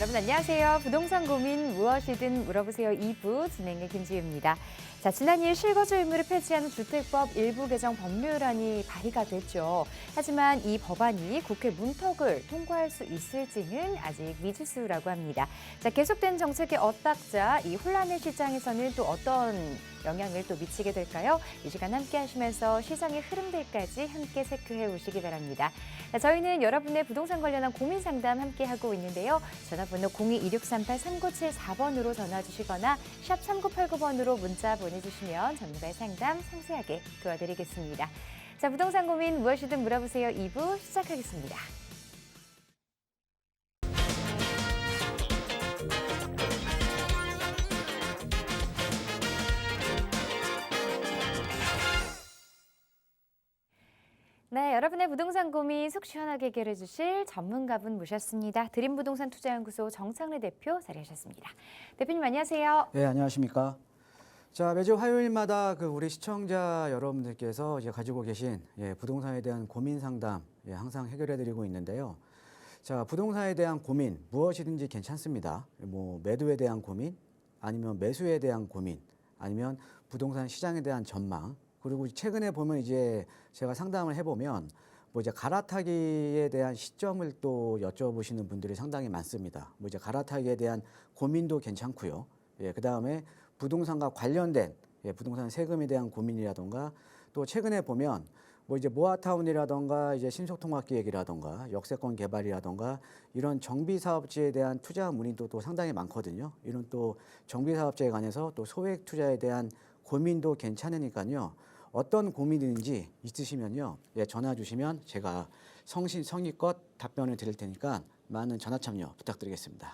여러분 안녕하세요. 부동산 고민 무엇이든 물어보세요 2부 진행의 김지유입니다. 자, 지난 2일 실거주 의무를 폐지하는 주택법 일부 개정 법률안이 발의가 됐죠. 하지만 이 법안이 국회 문턱을 통과할 수 있을지는 아직 미지수라고 합니다. 자, 계속된 정책의 엇박자, 이 혼란의 시장에서는 또 어떤 영향을 또 미치게 될까요? 이 시간 함께 하시면서 시장의 흐름들까지 함께 체크해 오시기 바랍니다. 자, 저희는 여러분의 부동산 관련한 고민 상담 함께 하고 있는데요. 전화번호 02-2638-3974번으로 전화 주시거나 샵 3989번으로 문자 보내주시면 전문가의 상담 상세하게 도와드리겠습니다. 자, 부동산 고민 무엇이든 물어보세요 2부 시작하겠습니다. 네, 여러분의 부동산 고민 속 시원하게 해결해 주실 전문가분 모셨습니다. 드림부동산 투자연구소 정창래 대표 자리하셨습니다. 대표님 안녕하세요. 네, 안녕하십니까. 자, 매주 화요일마다 우리 시청자 여러분들께서 이제 가지고 계신 부동산에 대한 고민 상담 항상 해결해 드리고 있는데요. 자, 부동산에 대한 고민 무엇이든지 괜찮습니다. 뭐 매도에 대한 고민, 아니면 매수에 대한 고민, 아니면 부동산 시장에 대한 전망, 그리고 최근에 보면 이제 제가 상담을 해보면 뭐 이제 갈아타기에 대한 시점을 또 여쭤보시는 분들이 상당히 많습니다. 뭐 이제 갈아타기에 대한 고민도 괜찮고요. 그 다음에 부동산과 관련된 부동산 세금에 대한 고민이라던가, 또 최근에 보면 뭐 이제 모아타운이라던가 이제 신속통합기획이라던가 역세권 개발이라던가 이런 정비사업지에 대한 투자 문의도 또 상당히 많거든요. 이런 또 정비사업지에 관해서 또 소액 투자에 대한 고민도 괜찮으니까요. 어떤 고민인지 있으시면요, 전화 주시면 제가 성의껏 답변을 드릴 테니까 많은 전화 참여 부탁드리겠습니다.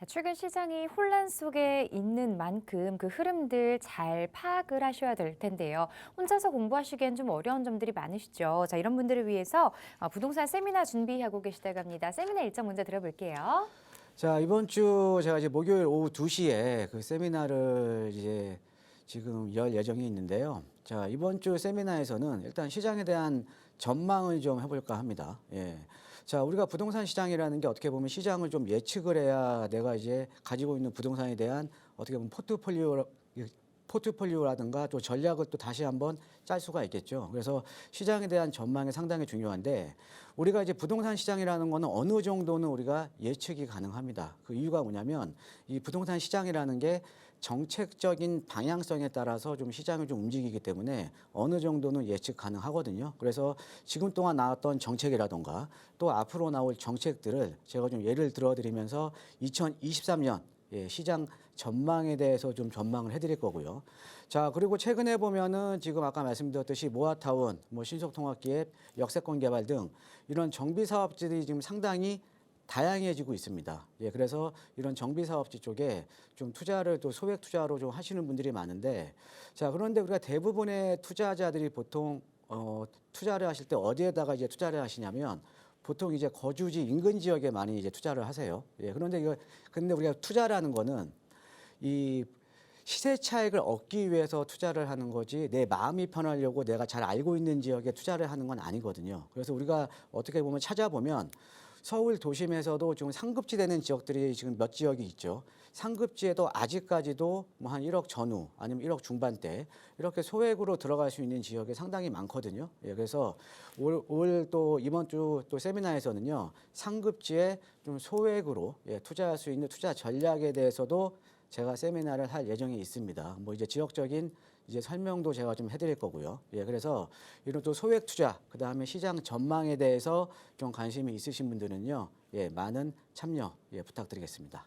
최근 시장이 혼란 속에 있는 만큼 그 흐름들 잘 파악을 하셔야 될 텐데요. 혼자서 공부하시기엔 좀 어려운 점들이 많으시죠. 자, 이런 분들을 위해서 부동산 세미나 준비하고 계시다고 합니다. 세미나 일정 먼저 들어볼게요. 자, 이번 주 제가 이제 목요일 오후 2시에 그 세미나를 이제 지금 열 예정이 있는데요. 자, 이번 주 세미나에서는 일단 시장에 대한 전망을 좀 해볼까 합니다. 자, 우리가 부동산 시장이라는 게 어떻게 보면 시장을 좀 예측을 해야 내가 이제 가지고 있는 부동산에 대한 어떻게 보면 포트폴리오라든가 또 전략을 또 다시 한번 짤 수가 있겠죠. 그래서 시장에 대한 전망이 상당히 중요한데, 우리가 이제 부동산 시장이라는 거는 어느 정도는 우리가 예측이 가능합니다. 그 이유가 뭐냐면 이 부동산 시장이라는 게 정책적인 방향성에 따라서 좀 시장을 좀 움직이기 때문에 어느 정도는 예측 가능하거든요. 그래서 지금 동안 나왔던 정책이라던가 또 앞으로 나올 정책들을 제가 좀 예를 들어드리면서 2023년 시장 전망에 대해서 좀 전망을 해드릴 거고요. 자, 그리고 최근에 보면은 지금 아까 말씀드렸듯이 모아타운, 뭐 신속통합기획, 역세권 개발 등 이런 정비 사업들이 지금 상당히 다양해지고 있습니다. 그래서 이런 정비 사업지 쪽에 좀 투자를 또 소액 투자로 좀 하시는 분들이 많은데, 자, 그런데 우리가 대부분의 투자자들이 보통 투자를 하실 때 어디에다가 이제 투자를 하시냐면 보통 이제 거주지 인근 지역에 많이 이제 투자를 하세요. 근데 우리가 투자라는 거는 이 시세 차익을 얻기 위해서 투자를 하는 거지 내 마음이 편하려고 내가 잘 알고 있는 지역에 투자를 하는 건 아니거든요. 그래서 우리가 어떻게 보면 찾아보면 서울 도심에서도 지금 상급지 되는 지역들이 지금 몇 지역이 있죠. 상급지에도 아직까지도 뭐 한 1억 전후 아니면 1억 중반대 이렇게 소액으로 들어갈 수 있는 지역이 상당히 많거든요. 그래서 올 또 이번 주 또 세미나에서는요, 상급지에 좀 소액으로 투자할 수 있는 투자 전략에 대해서도 제가 세미나를 할 예정이 있습니다. 뭐 이제 지역적인 이제 설명도 제가 좀 해드릴 거고요. 그래서 이런 또 소액 투자, 그 다음에 시장 전망에 대해서 좀 관심이 있으신 분들은요, 많은 참여 부탁드리겠습니다.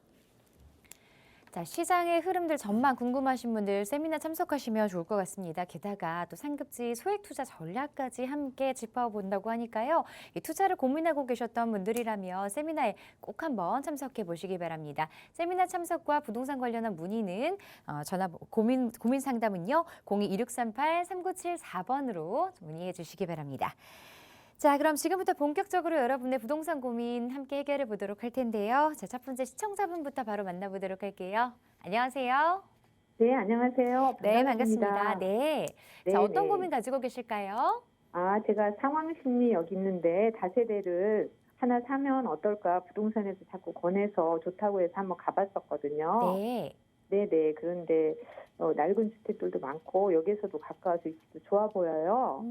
자, 시장의 흐름들 전망 궁금하신 분들 세미나 참석하시면 좋을 것 같습니다. 게다가 또 상급지 소액 투자 전략까지 함께 짚어본다고 하니까요. 이 투자를 고민하고 계셨던 분들이라면 세미나에 꼭 한번 참석해 보시기 바랍니다. 세미나 참석과 부동산 관련한 문의는 전화 고민 상담은요. 02-2638-3974번으로 문의해 주시기 바랍니다. 자, 그럼 지금부터 본격적으로 여러분의 부동산 고민 함께 해결해 보도록 할 텐데요. 자, 첫 번째 시청자분부터 바로 만나보도록 할게요. 안녕하세요. 네, 안녕하세요. 네, 반갑습니다. 반갑습니다. 네. 네, 자, 어떤 네. 고민 가지고 계실까요? 제가 상황심리 여기 있는데 다세대를 하나 사면 어떨까 부동산에서 자꾸 권해서 좋다고 해서 한번 가봤었거든요. 네. 네네. 그런데 낡은 주택들도 많고 여기서도 가까워서 위치도 좋아 보여요.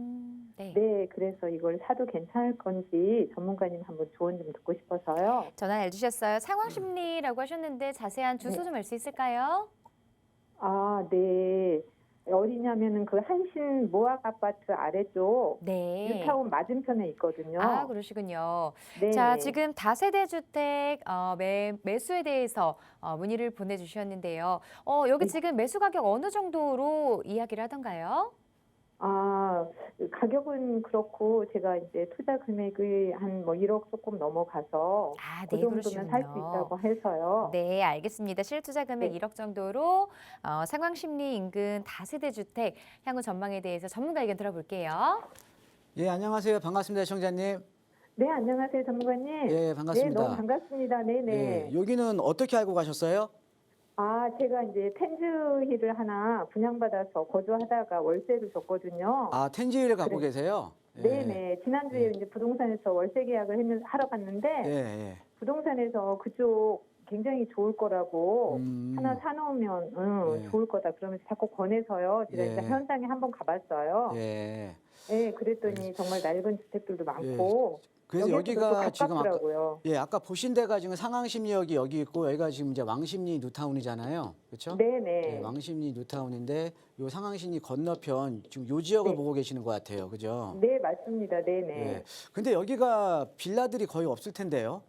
네. 네, 그래서 이걸 사도 괜찮을 건지 전문가님 한번 조언 좀 듣고 싶어서요. 전화 잘 주셨어요. 상황 심리라고 하셨는데 자세한 주소 네. 좀 알 수 있을까요? 아, 네. 어디냐면은 그 한신 모학 아파트 아래쪽 네. 뉴타운 맞은편에 있거든요. 아, 그러시군요. 네. 자, 지금 다세대 주택 매수에 대해서 문의를 보내주셨는데요. 여기 네. 지금 매수 가격 어느 정도로 이야기를 하던가요? 아, 가격은 그렇고 제가 이제 투자 금액이 한 뭐 1억 조금 넘어가서 아, 그 네, 정도면 살 수 그러시군요. 있다고 해서요. 네, 알겠습니다. 실투자 금액 네. 1억 정도로 상황심리 인근 다세대 주택 향후 전망에 대해서 전문가 의견 들어볼게요. 예, 안녕하세요. 반갑습니다, 시청자님. 네, 안녕하세요, 전문가님. 예, 반갑습니다. 네, 너무 반갑습니다. 네네. 예, 여기는 어떻게 알고 가셨어요? 아, 제가 이제 텐즈힐을 하나 분양받아서 거주하다가 월세를 줬거든요. 아, 텐지를 갖고 그래. 계세요? 예. 네네. 지난주에 이제 부동산에서 월세 계약을 하러 갔는데 예, 예. 부동산에서 그쪽 굉장히 좋을 거라고 하나 음, 사놓으면 예. 좋을 거다 그러면서 자꾸 권해서요. 제가 예. 일단 현장에 한번 가봤어요. 예. 네, 그랬더니 정말 낡은 주택들도 많고 그래서 여기에서도 또 여기가 지금 가깝더라고요. 아까 보신 데가 지금 상황심리역이 여기 있고 여기가 지금 이제 왕십리 뉴타운이잖아요. 그렇죠? 네네. 예, 왕십리 뉴타운인데 요 상황심리 건너편 지금 요 지역을 네. 보고 계시는 것 같아요. 그죠? 네, 맞습니다. 네네. 예. 근데 여기가 빌라들이 거의 없을 텐데요.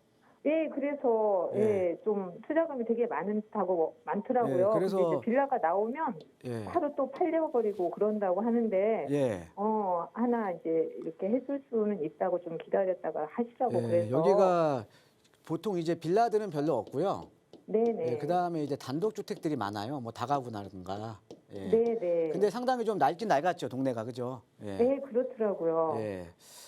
예, 그래서 예. 예, 좀 투자금이 되게 많더라고요. 예, 그래서- 근데 이제 빌라가 나오면 예. 바로 또 팔려버리고 그런다고 하는데 예. 하나 이제 이렇게 해줄 수는 있다고 좀 기다렸다가 하시라고 예, 그래서 여기가 보통 이제 빌라들은 별로 없고요. 네네. 예, 그다음에 이제 단독 주택들이 많아요. 뭐 다가구나든가. 예. 네네. 근데 상당히 좀 낡긴 낡았죠, 동네가. 그죠? 예. 네, 그렇더라고요. 예.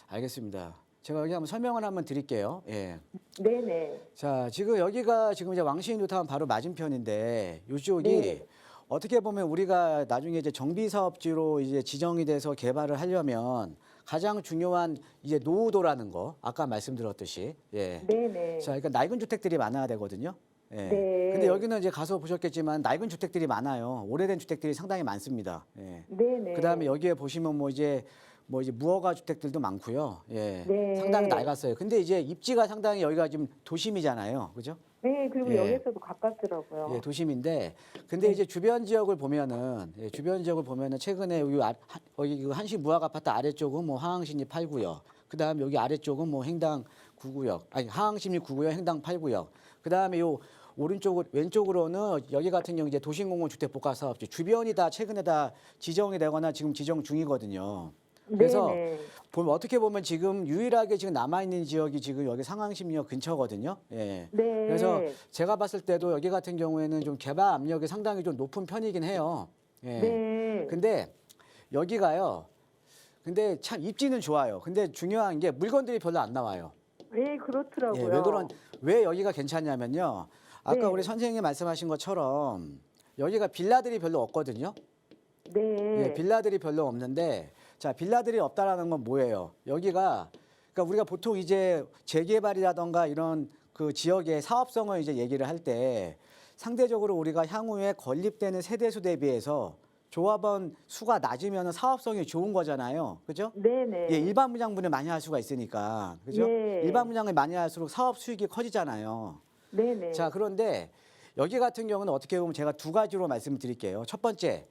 알겠습니다. 제가 여기 한번 설명을 한번 드릴게요. 예. 네네. 자, 지금 여기가 지금 이제 왕십리 뉴타운 바로 맞은편인데 이쪽이 네. 어떻게 보면 우리가 나중에 이제 정비 사업지로 이제 지정이 돼서 개발을 하려면 가장 중요한 이제 노후도라는 거 아까 말씀드렸듯이 예. 네네. 자, 그러니까 낡은 주택들이 많아야 되거든요. 예. 네. 근데 여기는 이제 가서 보셨겠지만 낡은 주택들이 많아요. 오래된 주택들이 상당히 많습니다. 예. 네네. 그다음에 여기에 보시면 뭐 이제 무허가 주택들도 많고요. 예. 네. 상당히 낡았어요. 근데 이제 입지가 상당히 여기가 지금 도심이잖아요. 그죠? 네, 그리고 예. 여기서도 가깝더라고요. 예, 도심인데 근데 네. 이제 주변 지역을 보면은 최근에 여기 그 한시 무학 아파트 아래쪽은 뭐 하항신이 8구역. 그다음에 여기 아래쪽은 뭐 행당 9구역. 아니, 하항신이 9구역, 행당 8구역. 그다음에 요 왼쪽으로는 여기 같은 경우 이제 도심공원 주택 복합 사업지 주변이 다 최근에 다 지정이 되거나 지금 지정 중이거든요. 그래서 네네. 보면 어떻게 보면 지금 유일하게 지금 남아 있는 지역이 지금 여기 상황심리역 근처거든요. 예. 네. 그래서 제가 봤을 때도 여기 같은 경우에는 좀 개발 압력이 상당히 좀 높은 편이긴 해요. 예. 네. 근데 여기가요. 근데 참 입지는 좋아요. 근데 중요한 게 물건들이 별로 안 나와요. 네, 그렇더라고요. 예, 왜 여기가 괜찮냐면요. 아까 네. 우리 선생님이 말씀하신 것처럼 여기가 빌라들이 별로 없거든요. 네. 예, 빌라들이 별로 없는데 자, 빌라들이 없다라는 건 뭐예요? 여기가 그러니까 우리가 보통 이제 재개발이라던가 이런 그 지역의 사업성을 이제 얘기를 할 때 상대적으로 우리가 향후에 건립되는 세대수 대비해서 조합원 수가 낮으면 사업성이 좋은 거잖아요. 그죠? 네네. 예, 일반 분양분을 많이 할 수가 있으니까. 그죠? 예. 일반 분양을 많이 할수록 사업 수익이 커지잖아요. 네네. 자, 그런데 여기 같은 경우는 어떻게 보면 제가 두 가지로 말씀을 드릴게요. 첫 번째,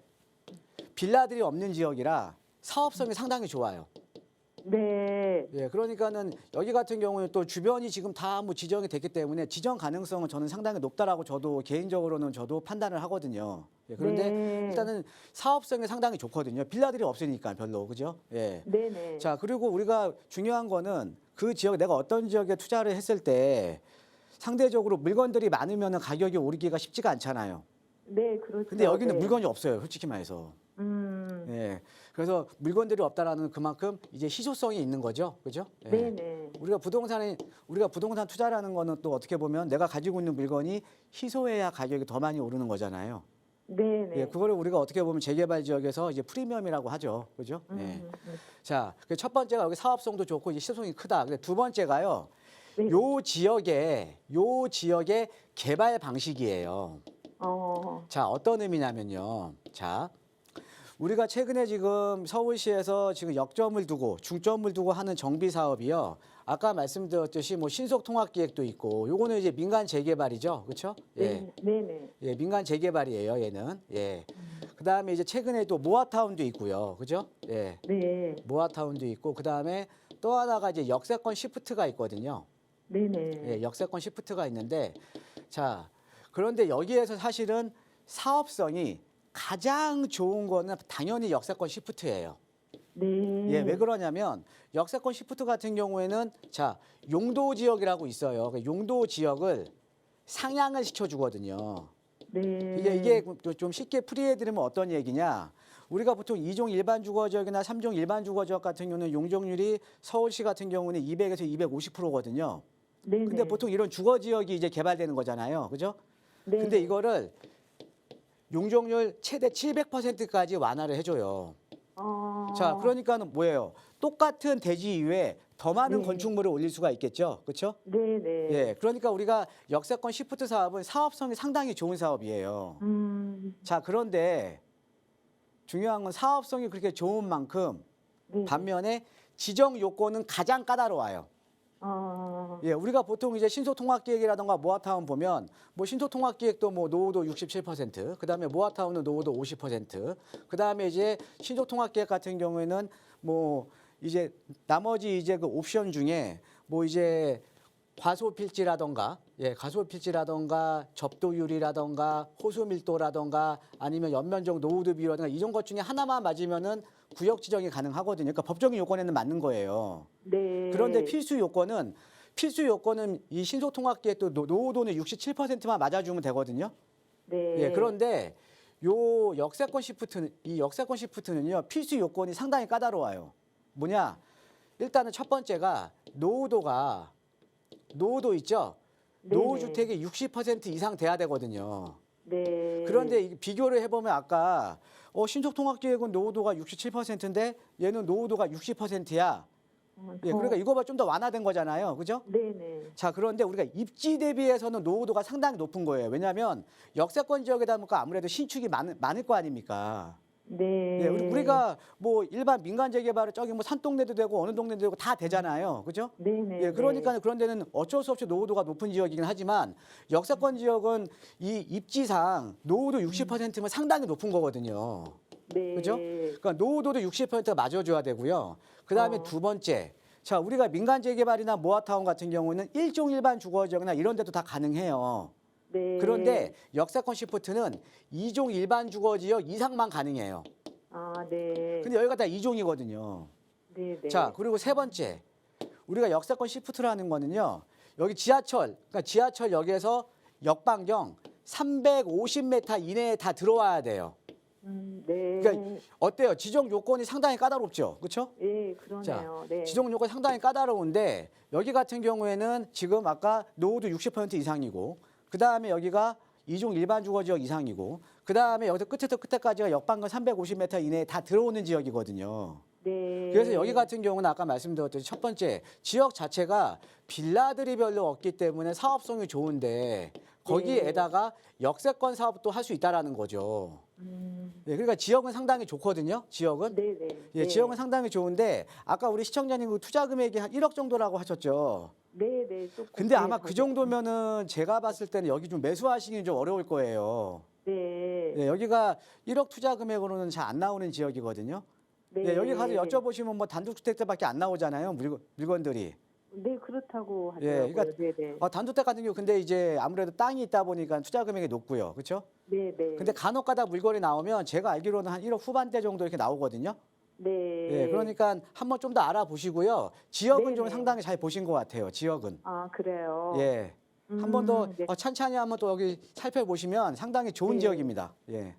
빌라들이 없는 지역이라 사업성이 상당히 좋아요. 네. 예, 그러니까는 여기 같은 경우는 또 주변이 지금 다 뭐 지정이 됐기 때문에 지정 가능성은 저는 상당히 높다라고 저도 개인적으로는 저도 판단을 하거든요. 예, 그런데 네. 일단은 사업성이 상당히 좋거든요. 빌라들이 없으니까 별로 그죠? 예. 네네. 자, 그리고 우리가 중요한 거는 그 지역 내가 어떤 지역에 투자를 했을 때 상대적으로 물건들이 많으면 가격이 오르기가 쉽지가 않잖아요. 네, 그렇죠. 근데 여기는 네. 물건이 없어요. 솔직히 말해서. 예. 그래서 물건들이 없다라는 그만큼 이제 희소성이 있는 거죠. 그죠? 예. 네네. 우리가 부동산 투자라는 거는 또 어떻게 보면 내가 가지고 있는 물건이 희소해야 가격이 더 많이 오르는 거잖아요. 네네. 예. 그거를 우리가 어떻게 보면 재개발 지역에서 이제 프리미엄이라고 하죠. 그죠? 예. 자, 첫 번째가 여기 사업성도 좋고 이제 희소성이 크다. 근데 두 번째가요. 네. 요 지역의 개발 방식이에요. 자, 어떤 의미냐면요. 자, 우리가 최근에 지금 서울시에서 지금 역점을 두고 중점을 두고 하는 정비 사업이요. 아까 말씀드렸듯이 뭐 신속 통합 기획도 있고, 요거는 이제 민간 재개발이죠, 그렇죠? 네, 네, 네. 예, 민간 재개발이에요, 얘는. 예. 그다음에 이제 최근에 또 모아타운도 있고요, 그죠? 예, 네, 모아타운도 있고, 그다음에 또 하나가 이제 역세권 시프트가 있거든요. 네, 네. 예, 역세권 시프트가 있는데, 자, 그런데 여기에서 사실은 사업성이 가장 좋은 거는 당연히 역세권 시프트예요. 네. 예, 왜 그러냐면 역세권 시프트 같은 경우에는 자, 용도 지역이라고 있어요. 그 용도 지역을 상향을 시켜주거든요. 네. 이게 좀 쉽게 풀이해드리면 어떤 얘기냐? 우리가 보통 2종 일반 주거 지역이나 3종 일반 주거 지역 같은 경우는 용적률이 서울시 같은 경우는 200에서 250%거든요. 네, 근데 네. 보통 이런 주거 지역이 이제 개발되는 거잖아요. 그죠? 네. 근데 이거를 용적률 최대 700%까지 완화를 해줘요. 자, 그러니까는 뭐예요? 똑같은 대지 이외에 더 많은 네. 건축물을 올릴 수가 있겠죠. 그렇죠? 네, 네. 예. 그러니까 우리가 역세권 시프트 사업은 사업성이 상당히 좋은 사업이에요. 자, 그런데 중요한 건 사업성이 그렇게 좋은 만큼 네. 반면에 지정 요건은 가장 까다로워요. 예, 우리가 보통 이제 신소통합기획이라던가 모아타운 보면 뭐 신소통합기획도 뭐 노후도 67%, 그다음에 모아타운은 노후도 50%, 그다음에 이제 신소통합기획 같은 경우에는 뭐 이제 나머지 이제 그 옵션 중에 뭐 이제 과소필지라던가 과소필지라던가 접도율이라던가 호수밀도라던가 아니면 연면적 노후도 비율이라던가 이런 것 중에 하나만 맞으면은 구역 지정이 가능하거든요. 그러니까 법적인 요건에는 맞는 거예요. 네. 그런데 필수 요건은 이 신소통합기획도 노후도는 67%만 맞아주면 되거든요. 네. 예, 그런데 이 역세권 시프트는요 필수 요건이 상당히 까다로워요. 뭐냐? 일단은 첫 번째가 노후도 있죠. 네네. 노후 주택이 60% 이상 돼야 되거든요. 네. 그런데 비교를 해보면 아까 신속통합기획은 노후도가 67%인데 얘는 노후도가 60%야. 예, 그러니까 이거보다 좀 더 완화된 거잖아요. 그죠? 네네. 자, 그런데 우리가 입지 대비해서는 노후도가 상당히 높은 거예요. 왜냐하면 역세권 지역이다 보니까 아무래도 신축이 많을 거 아닙니까? 네. 예, 우리가 뭐 일반 민간 재개발을 저기 뭐 산동네도 되고 어느 동네도 되고 다 되잖아요. 그죠? 네네. 예, 그러니까 그런 데는 어쩔 수 없이 노후도가 높은 지역이긴 하지만 역세권 지역은 이 입지상 노후도 60%면 상당히 높은 거거든요. 네. 그죠? 그러니까 노후도도 60%가 맞아줘야 되고요. 그다음에 두 번째, 자, 우리가 민간 재개발이나 모아타운 같은 경우는 일종 일반 주거 지역이나 이런 데도 다 가능해요. 네. 그런데 역세권 시프트는 2종 일반 주거 지역 이상만 가능해요. 네. 근데 여기가 다 2종이거든요. 네네. 자, 그리고 세 번째, 우리가 역세권 시프트라는 거는요. 여기 그러니까 지하철역에서 역반경 350m 이내에 다 들어와야 돼요. 네. 그러니까 어때요? 지정 요건이 상당히 까다롭죠, 그렇죠? 예, 그러네요. 네. 지정 요건이 상당히 까다로운데 여기 같은 경우에는 지금 아까 노후도 60% 이상이고, 그 다음에 여기가 2종 일반 주거 지역 이상이고, 그 다음에 여기서 끝에서 끝에까지가 역반경 350m 이내에 다 들어오는 지역이거든요. 네. 그래서 여기 같은 경우는 아까 말씀드렸듯이 첫 번째 지역 자체가 빌라들이 별로 없기 때문에 사업성이 좋은데 거기에다가 역세권 사업도 할 수 있다라는 거죠. 예, 그러니까 지역은 상당히 좋거든요. 지역은. 네네. 예, 네. 지역은 상당히 좋은데 아까 우리 시청자님 그 투자 금액이 한 1억 정도라고 하셨죠. 네네. 조금. 근데 네, 아마 그 정도면은 제가 봤을 때는 여기 좀 매수하시기는 좀 어려울 거예요. 네. 예, 여기가 1억 투자 금액으로는 잘 안 나오는 지역이거든요. 네. 예, 여기 가서 여쭤보시면 뭐 단독주택자밖에 안 나오잖아요. 물건들이. 네, 그렇다고 예, 하더라고요. 그러니까 네네. 단독주택 같은 경우 근데 이제 아무래도 땅이 있다 보니까 투자 금액이 높고요. 그렇죠? 네네. 근데 간혹 가다 물건이 나오면 제가 알기로는 한 1억 후반대 정도 이렇게 나오거든요. 네. 예, 그러니까 한번 좀 더 알아보시고요. 지역은 좀 네네. 상당히 잘 보신 것 같아요. 지역은. 그래요. 예. 한 번 더 네. 찬찬히 한번 또 여기 살펴보시면 상당히 좋은 네. 지역입니다. 예.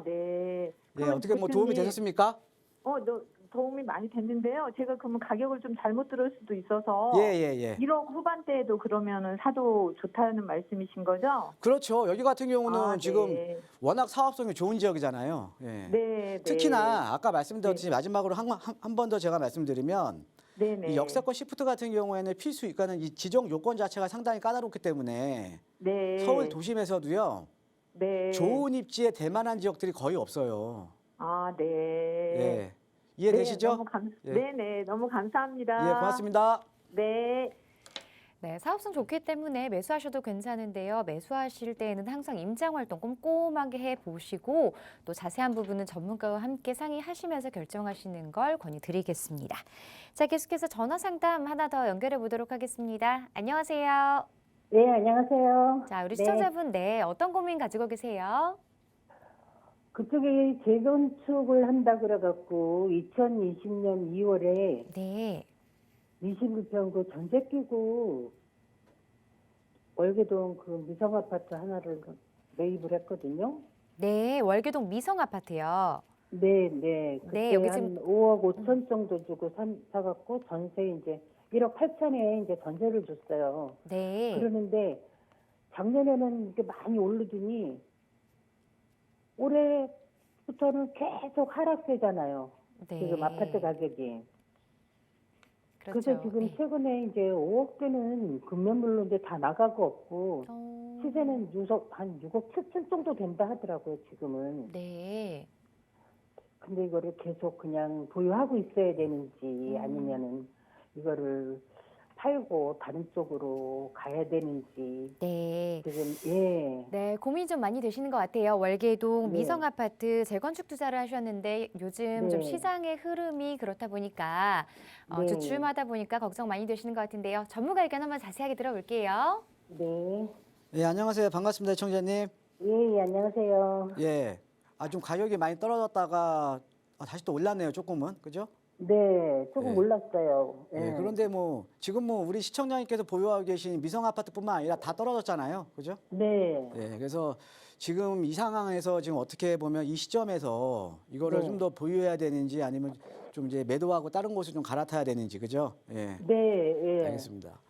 네. 예, 그럼 어떻게 뭐 도움이 부장님, 되셨습니까? 도움이 많이 됐는데요. 제가 그러면 가격을 좀 잘못 들을 수도 있어서 예. 1억 후반대에도 그러면은 사도 좋다는 말씀이신 거죠? 그렇죠. 여기 같은 경우는 아, 지금 네. 워낙 사업성이 좋은 지역이잖아요. 예. 네, 특히나 아까 말씀드렸듯이 마지막으로 한 번 더 제가 말씀드리면 네네. 이 역세권 시프트 같은 경우에는 필수, 그러니까는 이 지정 요건 자체가 상당히 까다롭기 때문에 네. 서울 도심에서도요. 네. 좋은 입지에 될 만한 지역들이 거의 없어요. 아, 네. 예. 이해되시죠? 네, 예. 네네. 너무 감사합니다. 예, 고맙습니다. 네. 네, 사업성 좋기 때문에 매수하셔도 괜찮은데요. 매수하실 때에는 항상 임장 활동 꼼꼼하게 해보시고 또 자세한 부분은 전문가와 함께 상의하시면서 결정하시는 걸 권유드리겠습니다. 자, 계속해서 전화 상담 하나 더 연결해 보도록 하겠습니다. 안녕하세요. 네, 안녕하세요. 자, 우리 네. 시청자분, 네, 어떤 고민 가지고 계세요? 그쪽에 재건축을 한다 그래갖고 2020년 2월에 네, 21평 그 전세 끼고 월계동 그 미성 아파트 하나를 매입을 했거든요. 네, 월계동 미성 아파트요. 네, 네. 그때 네, 여기 한 지금 5억 5천 정도 주고 사갖고 전세 이제 1억 8천에 이제 전세를 줬어요. 네, 그러는데 작년에는 이게 많이 오르더니 올해부터는 계속 하락세잖아요. 네. 지금 아파트 가격이. 그렇죠. 그래서 지금 네. 최근에 이제 5억대는 금매물로 이제 다 나가고 없고 시세는 한 6억 7천 정도 된다 하더라고요, 지금은. 네. 근데 이거를 계속 그냥 보유하고 있어야 되는지 아니면은 이거를 팔고 다른 쪽으로 가야 되는지 네. 지금 예. 네, 고민이 좀 많이 되시는 것 같아요. 월계동 네. 미성 아파트 재건축 투자를 하셨는데 요즘 좀 네. 시장의 흐름이 그렇다 보니까 네. 주춤하다 보니까 걱정 많이 되시는 것 같은데요. 전문가 의견 한번 자세하게 들어볼게요. 네. 예, 안녕하세요. 반갑습니다, 청자님. 예, 예, 안녕하세요. 예. 좀 가격이 많이 떨어졌다가 다시 또 올랐네요, 조금은. 그죠? 네, 조금 예. 올랐어요. 예. 예, 그런데 지금 우리 시청자님께서 보유하고 계신 미성 아파트뿐만 아니라 다 떨어졌잖아요. 그죠? 네. 예, 그래서 지금 이 상황에서 지금 어떻게 보면 이 시점에서 이거를 네. 좀 더 보유해야 되는지 아니면 좀 이제 매도하고 다른 곳을 좀 갈아타야 되는지, 그죠? 예. 네, 예. 알겠습니다.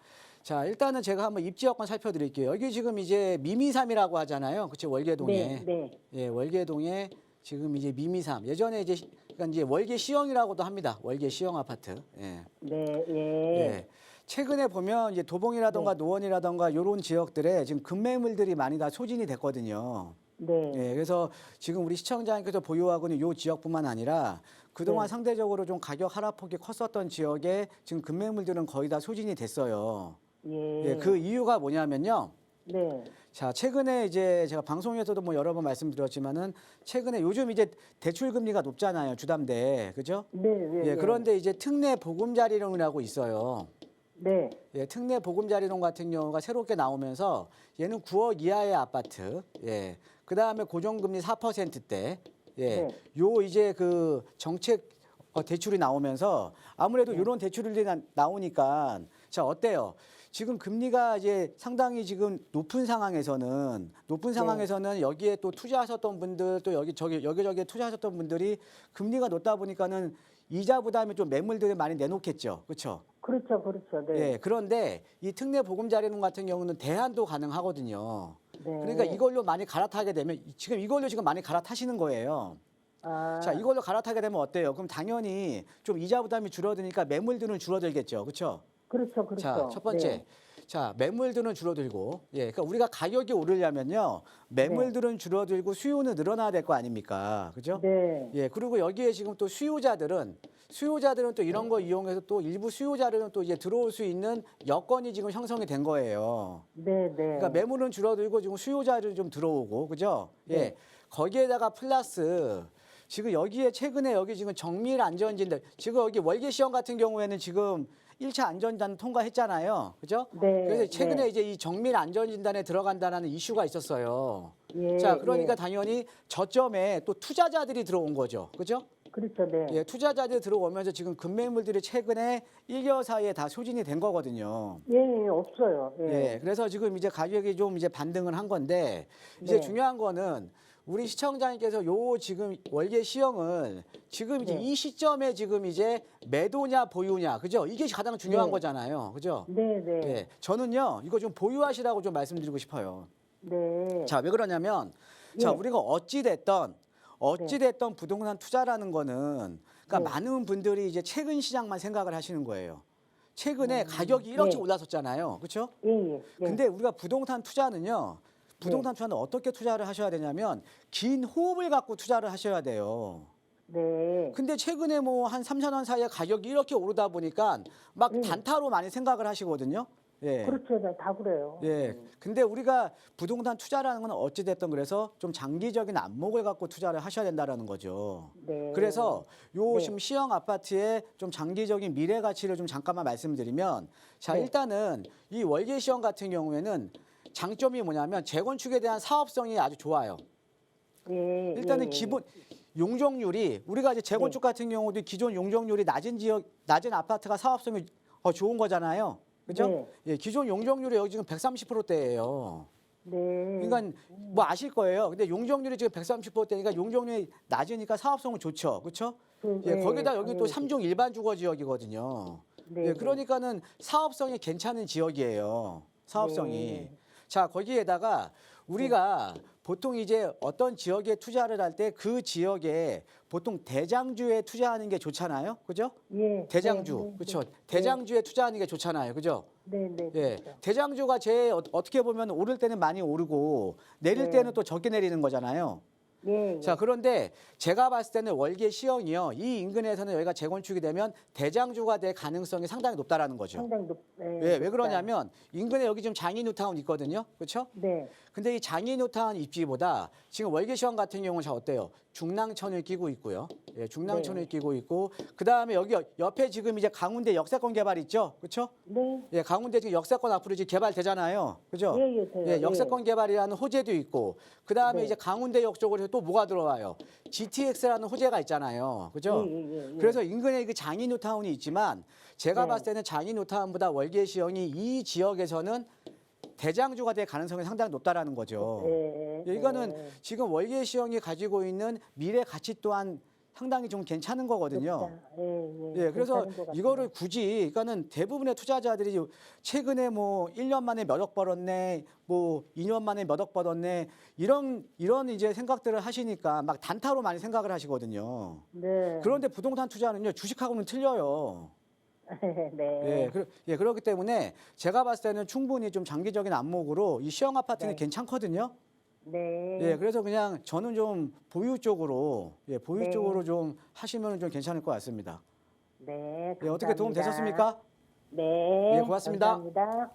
자, 일단은 제가 한번 입지 여건 살펴드릴게요. 여기 지금 이제 미미삼이라고 하잖아요. 그치, 월계동에. 네, 네. 예, 월계동에 지금 이제 미미삼. 예전에 이제 그러니까 이제 월계 시형이라고도 합니다. 월계 시형 아파트. 예. 네, 예. 예. 최근에 보면 이제 도봉이라던가 네. 노원이라던가 이런 지역들에 지금 급매물들이 많이 다 소진이 됐거든요. 네. 예, 그래서 지금 우리 시청자님께서 보유하고 있는 이 지역뿐만 아니라 그동안 네. 상대적으로 좀 가격 하락폭이 컸었던 지역에 지금 급매물들은 거의 다 소진이 됐어요. 예. 예, 그 이유가 뭐냐면요. 네. 자, 최근에 이제 제가 방송에서도 여러 번 말씀드렸지만은 최근에 요즘 이제 대출 금리가 높잖아요. 주담대. 그죠? 네, 네. 예, 네. 그런데 이제 특례 보금자리론이라고 있어요. 네. 예, 특례 보금자리론 같은 경우가 새롭게 나오면서 얘는 9억 이하의 아파트. 예. 그다음에 고정금리 4%대. 예. 네. 요 이제 그 정책 대출이 나오면서 아무래도 이런 대출들이 나오니까 자, 어때요? 지금 금리가 이제 상당히 지금 높은 상황에서는 여기에 또 투자하셨던 분들 또 여기저기에 투자하셨던 분들이 금리가 높다 보니까는 이자 부담이 좀 매물들을 많이 내놓겠죠. 그렇죠? 그렇죠, 그렇죠. 네. 예. 그런데 이 특례 보금자리론 같은 경우는 대안도 가능하거든요. 네. 그러니까 이걸로 많이 갈아타게 되면 이걸로 지금 많이 갈아타시는 거예요. 아, 자, 이걸로 갈아타게 되면 어때요? 그럼 당연히 좀 이자 부담이 줄어드니까 매물들은 줄어들겠죠. 그렇죠? 그렇죠, 그렇죠. 자, 첫 번째. 네. 자, 매물들은 줄어들고, 예, 그러니까 우리가 가격이 오르려면요, 매물들은 줄어들고 수요는 늘어나야 될 거 아닙니까? 그죠? 네. 예, 그리고 여기에 지금 또 수요자들은 또 이런 거 이용해서 또 일부 수요자들은 또 이제 들어올 수 있는 여건이 지금 형성이 된 거예요. 네, 네. 그러니까 매물은 줄어들고 지금 수요자들이 좀 들어오고, 그죠? 예, 네. 거기에다가 플러스 지금 여기에 최근에 여기 지금 정밀 안전진단, 지금 여기 월계 시험 같은 경우에는 지금 1차 안전진단 통과했잖아요. 그죠? 네. 그래서 최근에 네. 이제 이 정밀 안전진단에 들어간다는 이슈가 있었어요. 예, 자, 그러니까 예. 당연히 저점에 또 투자자들이 들어온 거죠. 그죠? 그렇죠, 네. 예, 투자자들이 들어오면서 지금 급매물들이 최근에 1개월 사이에 다 소진이 된 거거든요. 예, 예, 없어요. 예. 예, 그래서 지금 이제 가격이 좀 이제 반등을 한 건데 이제 네. 중요한 거는 우리 시청자님께서 요 지금 월계 시형을 지금 이제 네. 이 시점에 지금 이제 매도냐 보유냐, 그죠? 이게 가장 중요한 네. 거잖아요, 그죠? 네, 네. 네, 저는요 이거 좀 보유하시라고 좀 말씀드리고 싶어요. 네. 자, 왜 그러냐면 자, 예. 우리가 어찌됐던 부동산 투자라는 거는 그러니까 네. 많은 분들이 이제 최근 시장만 생각을 하시는 거예요. 최근에 가격이 이렇게 네. 올랐었잖아요. 그렇죠? 예, 예. 예. 근데 우리가 부동산 투자는요. 부동산 투자는 어떻게 투자를 하셔야 되냐면 긴 호흡을 갖고 투자를 하셔야 돼요. 네. 근데 최근에 뭐 한 3, 4년 사이에 가격이 이렇게 오르다 보니까 막 단타로 많이 생각을 하시거든요. 예. 그렇죠. 네, 다 그래요. 예. 근데 우리가 부동산 투자라는 건 어찌 됐든 그래서 좀 장기적인 안목을 갖고 투자를 하셔야 된다라는 거죠. 네. 그래서 요 네. 지금 시형 아파트의 좀 장기적인 미래 가치를 좀 잠깐만 말씀드리면 자, 네. 일단은 이 월계 시형 같은 경우에는 장점이 뭐냐면 재건축에 대한 사업성이 아주 좋아요. 예, 일단은 예, 기본 용적률이 우리가 이제 재건축 같은 경우도 기존 용적률이 낮은 아파트가 사업성이 좋은 거잖아요. 그죠? 네. 예, 기존 용적률이 여기 지금 130%대예요. 네. 그러니까 뭐 아실 거예요. 근데 용적률이 지금 130%대니까 용적률이 낮으니까 사업성은 좋죠. 그렇죠? 예, 거기다 여기 또 3종 일반 주거 지역이거든요. 네, 예, 그러니까는 사업성이 괜찮은 지역이에요. 사업성이. 네. 자, 거기에다가 우리가 보통 이제 어떤 지역에 투자를 할 때 그 지역에 보통 대장주에 투자하는 게 좋잖아요. 그죠? 예. 대장주. 네, 네, 그렇죠. 네. 대장주에 투자하는 게 좋잖아요. 그죠? 네, 네. 예. 그렇죠. 대장주가 어떻게 보면 오를 때는 많이 오르고 내릴 네. 때는 또 적게 내리는 거잖아요. 예. 자, 그런데 제가 봤을 때는 월계 시형이요. 이 인근에서는 여기가 재건축이 되면 대장주가 될 가능성이 상당히 높다라는 거죠. 상당히 예, 높다. 왜 그러냐면 인근에 여기 지금 장인뉴타운 있거든요. 그렇죠? 네. 근데 이 장인뉴타운 입지보다 지금 월계 시형 같은 경우는 자 어때요? 중랑천을 끼고 있고요. 예, 중랑천을 네. 끼고 있고 그다음에 여기 옆에 지금 이제 강운대 역세권 개발 있죠. 그렇죠? 네. 예, 강운대 지금 역세권 앞으로 지금 개발되잖아요. 그죠? 예, 예, 돼요. 예, 역세권 개발이라는 호재도 있고 그다음에 네. 이제 강운대역 쪽으로 또 뭐가 들어와요? GTX라는 호재가 있잖아요. 그죠? 예. 그래서 인근에 그 장인뉴타운이 있지만 제가 네. 봤을 때는 장인뉴타운보다 월계 시형이 이 지역에서는 대장주가 될 가능성이 상당히 높다라는 거죠. 예. 예, 이거는 지금 월계 시형이 가지고 있는 미래 가치 또한 상당히 좀 괜찮은 거거든요. 예, 그래서 이거를 굳이, 그러니까는 대부분의 투자자들이 최근에 뭐 1년 만에 몇 억 벌었네, 뭐 2년 만에 몇 억 벌었네, 이런 이제 생각들을 하시니까 막 단타로 많이 생각을 하시거든요. 네. 그런데 부동산 투자는요, 주식하고는 틀려요. 네. 그렇기 때문에 제가 봤을 때는 충분히 좀 장기적인 안목으로 이 시형 아파트는 네. 괜찮거든요. 네. 예, 그래서 그냥 저는 좀 보유 쪽으로, 보유 네. 쪽으로 좀 하시면 좀 괜찮을 것 같습니다. 네. 예, 어떻게 도움 감사합니다. 되셨습니까? 네. 예, 고맙습니다. 감사합니다.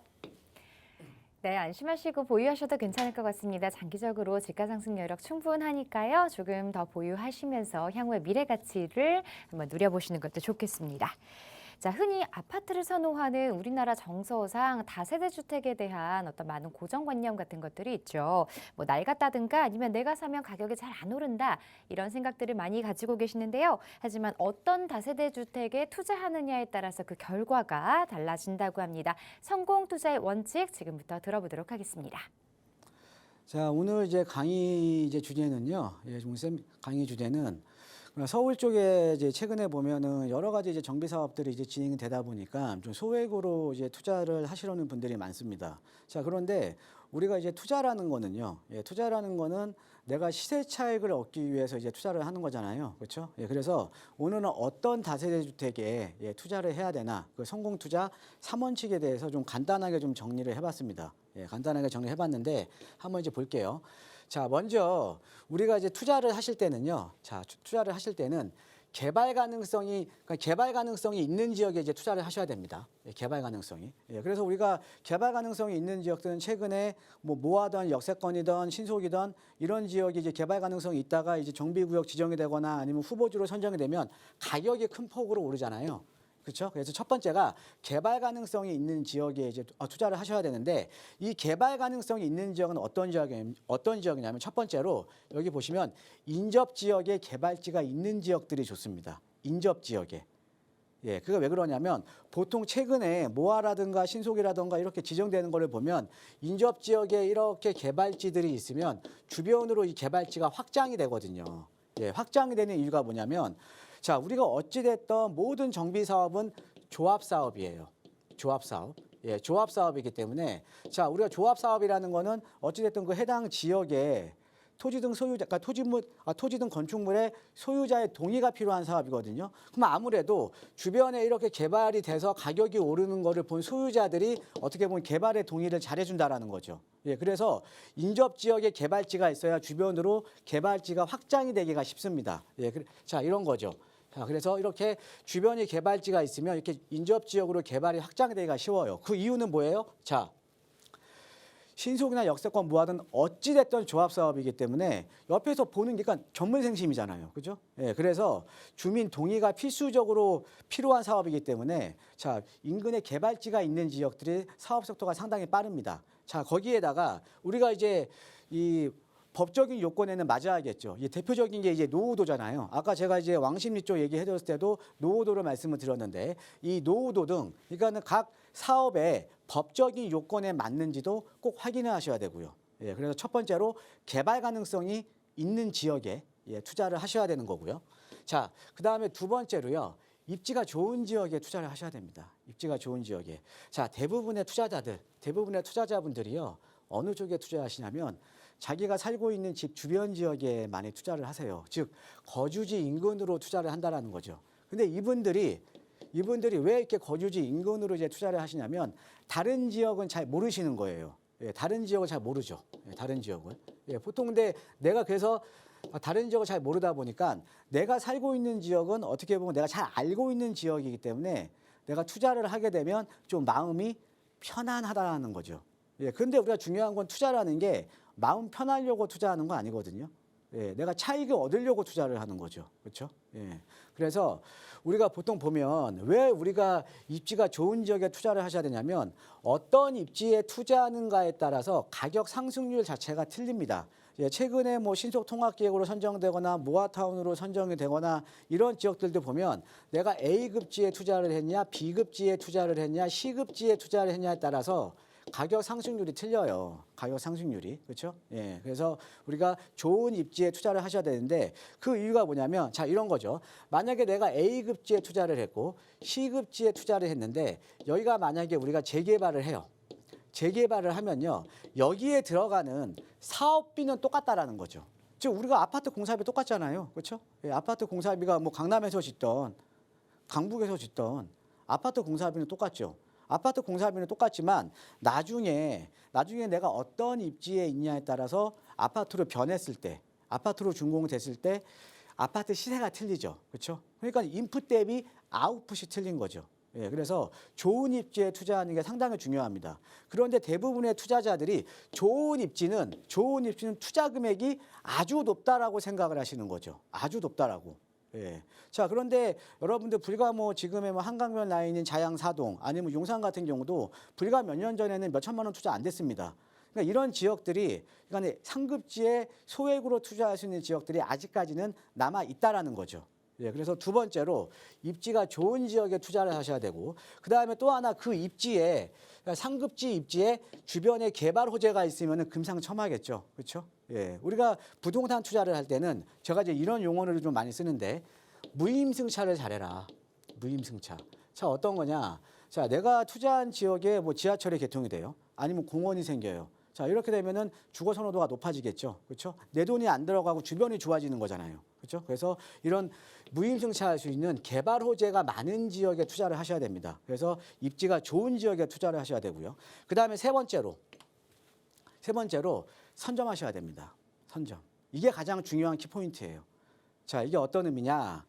네, 안심하시고 보유하셔도 괜찮을 것 같습니다. 장기적으로 집가 상승 여력 충분하니까요. 조금 더 보유하시면서 향후의 미래 가치를 한번 누려보시는 것도 좋겠습니다. 자, 흔히 아파트를 선호하는 우리나라 정서상 다세대 주택에 대한 어떤 많은 고정관념 같은 것들이 있죠. 뭐 낡았다든가 아니면 내가 사면 가격이 잘 안 오른다 이런 생각들을 많이 가지고 계시는데요. 하지만 어떤 다세대 주택에 투자하느냐에 따라서 그 결과가 달라진다고 합니다. 성공 투자의 원칙 지금부터 들어보도록 하겠습니다. 자, 오늘 이제 강의 주제는요. 예, 종쌤 강의 주제는 서울 쪽에 이제 최근에 보면은 여러 가지 이제 정비 사업들이 이제 진행이 되다 보니까 좀 소액으로 이제 투자를 하시려는 분들이 많습니다. 자, 그런데 우리가 이제 투자라는 거는요. 투자라는 거는 내가 시세 차익을 얻기 위해서 이제 투자를 하는 거잖아요. 그렇죠? 그래서 오늘은 어떤 다세대 주택에 투자를 해야 되나 그 성공 투자 3원칙에 대해서 좀 간단하게 좀 정리를 해봤습니다. 간단하게 정리해봤는데 한번 이제 볼게요. 자, 먼저 우리가 이제 투자를 하실 때는요. 자, 투자를 하실 때는 개발 가능성이 있는 지역에 이제 투자를 하셔야 됩니다. 개발 가능성이. 그래서 우리가 개발 가능성이 있는 지역들은 최근에 뭐 모하던 역세권이던 신속이던 이런 지역이 이제 개발 가능성이 있다가 이제 정비구역 지정이 되거나 아니면 후보지로 선정이 되면 가격이 큰 폭으로 오르잖아요. 그렇죠? 그래서 첫 번째가 개발 가능성이 있는 지역에 이제 투자를 하셔야 되는데 이 개발 가능성이 있는 지역은 어떤 지역이냐면 첫 번째로 여기 보시면 인접 지역에 개발지가 있는 지역들이 좋습니다. 인접 지역에. 예, 그게 왜 그러냐면 보통 최근에 모아라든가 신속이라든가 이렇게 지정되는 거를 보면 인접 지역에 이렇게 개발지들이 있으면 주변으로 이 개발지가 확장이 되거든요. 예, 확장이 되는 이유가 뭐냐면 자, 우리가 어찌됐던 모든 정비 사업은 조합 사업이에요. 조합 사업. 예, 조합 사업이기 때문에 자, 우리가 조합 사업이라는 거는 어찌됐든 그 해당 지역에 토지 등 소유자, 그러니까 토지 등 건축물의 소유자의 동의가 필요한 사업이거든요. 그럼 아무래도 주변에 이렇게 개발이 돼서 가격이 오르는 거를 본 소유자들이 어떻게 보면 개발의 동의를 잘해준다라는 거죠. 예, 그래서 인접 지역에 개발지가 있어야 주변으로 개발지가 확장이 되기가 쉽습니다. 예, 자, 이런 거죠. 자, 그래서 이렇게 주변에 개발지가 있으면 이렇게 인접 지역으로 개발이 확장되기가 쉬워요. 그 이유는 뭐예요? 자, 신속이나 역세권 무하든 어찌됐든 조합 사업이기 때문에 옆에서 보는 게 그러니까 전문생심이잖아요. 그죠? 예, 그래서 주민 동의가 필수적으로 필요한 사업이기 때문에 자, 인근에 개발지가 있는 지역들이 사업 속도가 상당히 빠릅니다. 자, 거기에다가 우리가 이제 이 법적인 요건에는 맞아야겠죠. 이 대표적인 게 이제 노후도잖아요. 아까 제가 이제 왕십리 쪽 얘기해드렸을 때도 노후도를 말씀을 드렸는데 이 노후도 등 그러니까는 각 사업의 법적인 요건에 맞는지도 꼭 확인을 하셔야 되고요. 예, 그래서 첫 번째로 개발 가능성이 있는 지역에 예, 투자를 하셔야 되는 거고요. 자, 그 다음에 두 번째로요. 입지가 좋은 지역에 투자를 하셔야 됩니다. 입지가 좋은 지역에. 자, 대부분의 투자자분들이요. 어느 쪽에 투자하시냐면 자기가 살고 있는 집 주변 지역에 많이 투자를 하세요. 즉 거주지 인근으로 투자를 한다라는 거죠. 근데 이분들이 왜 이렇게 거주지 인근으로 이제 투자를 하시냐면 다른 지역은 잘 모르시는 거예요. 예, 다른 지역을 잘 모르죠. 예, 다른 지역을. 예, 보통 근데 내가 그래서 다른 지역을 잘 모르다 보니까 내가 살고 있는 지역은 어떻게 보면 내가 잘 알고 있는 지역이기 때문에 내가 투자를 하게 되면 좀 마음이 편안하다는 거죠. 예, 근데 우리가 중요한 건 투자라는 게 마음 편하려고 투자하는 거 아니거든요. 예, 내가 차익을 얻으려고 투자를 하는 거죠. 그렇죠? 예. 그래서 우리가 보통 보면 왜 우리가 입지가 좋은 지역에 투자를 하셔야 되냐면 어떤 입지에 투자하는가에 따라서 가격 상승률 자체가 틀립니다. 예, 최근에 뭐 신속통합기획으로 선정되거나 모아타운으로 선정이 되거나 이런 지역들도 보면 내가 A급지에 투자를 했냐, B급지에 투자를 했냐, C급지에 투자를 했냐에 따라서 가격 상승률이 틀려요. 가격 상승률이. 그렇죠? 예. 그래서 우리가 좋은 입지에 투자를 하셔야 되는데 그 이유가 뭐냐면 자, 이런 거죠. 만약에 내가 A급지에 투자를 했고 C급지에 투자를 했는데 여기가 만약에 우리가 재개발을 해요. 재개발을 하면요. 여기에 들어가는 사업비는 똑같다라는 거죠. 즉 우리가 아파트 공사비 똑같잖아요. 그렇죠? 예, 아파트 공사비가 뭐 강남에서 짓던 강북에서 짓던 아파트 공사비는 똑같죠. 아파트 공사비는 똑같지만 나중에 내가 어떤 입지에 있냐에 따라서 아파트로 변했을 때, 아파트로 준공됐을 때 아파트 시세가 틀리죠. 그렇죠? 그러니까 인풋 대비 아웃풋이 틀린 거죠. 예, 그래서 좋은 입지에 투자하는 게 상당히 중요합니다. 그런데 대부분의 투자자들이 좋은 입지는 투자 금액이 아주 높다라고 생각을 하시는 거죠. 아주 높다라고. 예. 자, 그런데 여러분들 불과 뭐 지금의 뭐 한강변 라인인 자양사동 아니면 용산 같은 경우도 불과 몇 년 전에는 몇 천만 원 투자 안 됐습니다. 그러니까 이런 지역들이 그러니까 상급지에 소액으로 투자할 수 있는 지역들이 아직까지는 남아 있다라는 거죠. 예, 그래서 두 번째로 입지가 좋은 지역에 투자를 하셔야 되고 그다음에 또 하나 그 입지에 그러니까 상급지 입지에 주변에 개발 호재가 있으면 금상첨화겠죠. 그렇죠? 예, 우리가 부동산 투자를 할 때는 제가 이제 이런 용어를 좀 많이 쓰는데 무임승차를 잘해라. 무임승차. 자, 어떤 거냐? 자, 내가 투자한 지역에 뭐 지하철이 개통이 돼요. 아니면 공원이 생겨요. 자, 이렇게 되면은 주거 선호도가 높아지겠죠. 그렇죠? 내 돈이 안 들어가고 주변이 좋아지는 거잖아요. 그렇죠? 그래서 이런 무임승차할 수 있는 개발 호재가 많은 지역에 투자를 하셔야 됩니다. 그래서 입지가 좋은 지역에 투자를 하셔야 되고요. 그다음에 세 번째로 선점하셔야 됩니다. 선점. 이게 가장 중요한 키포인트예요. 자, 이게 어떤 의미냐?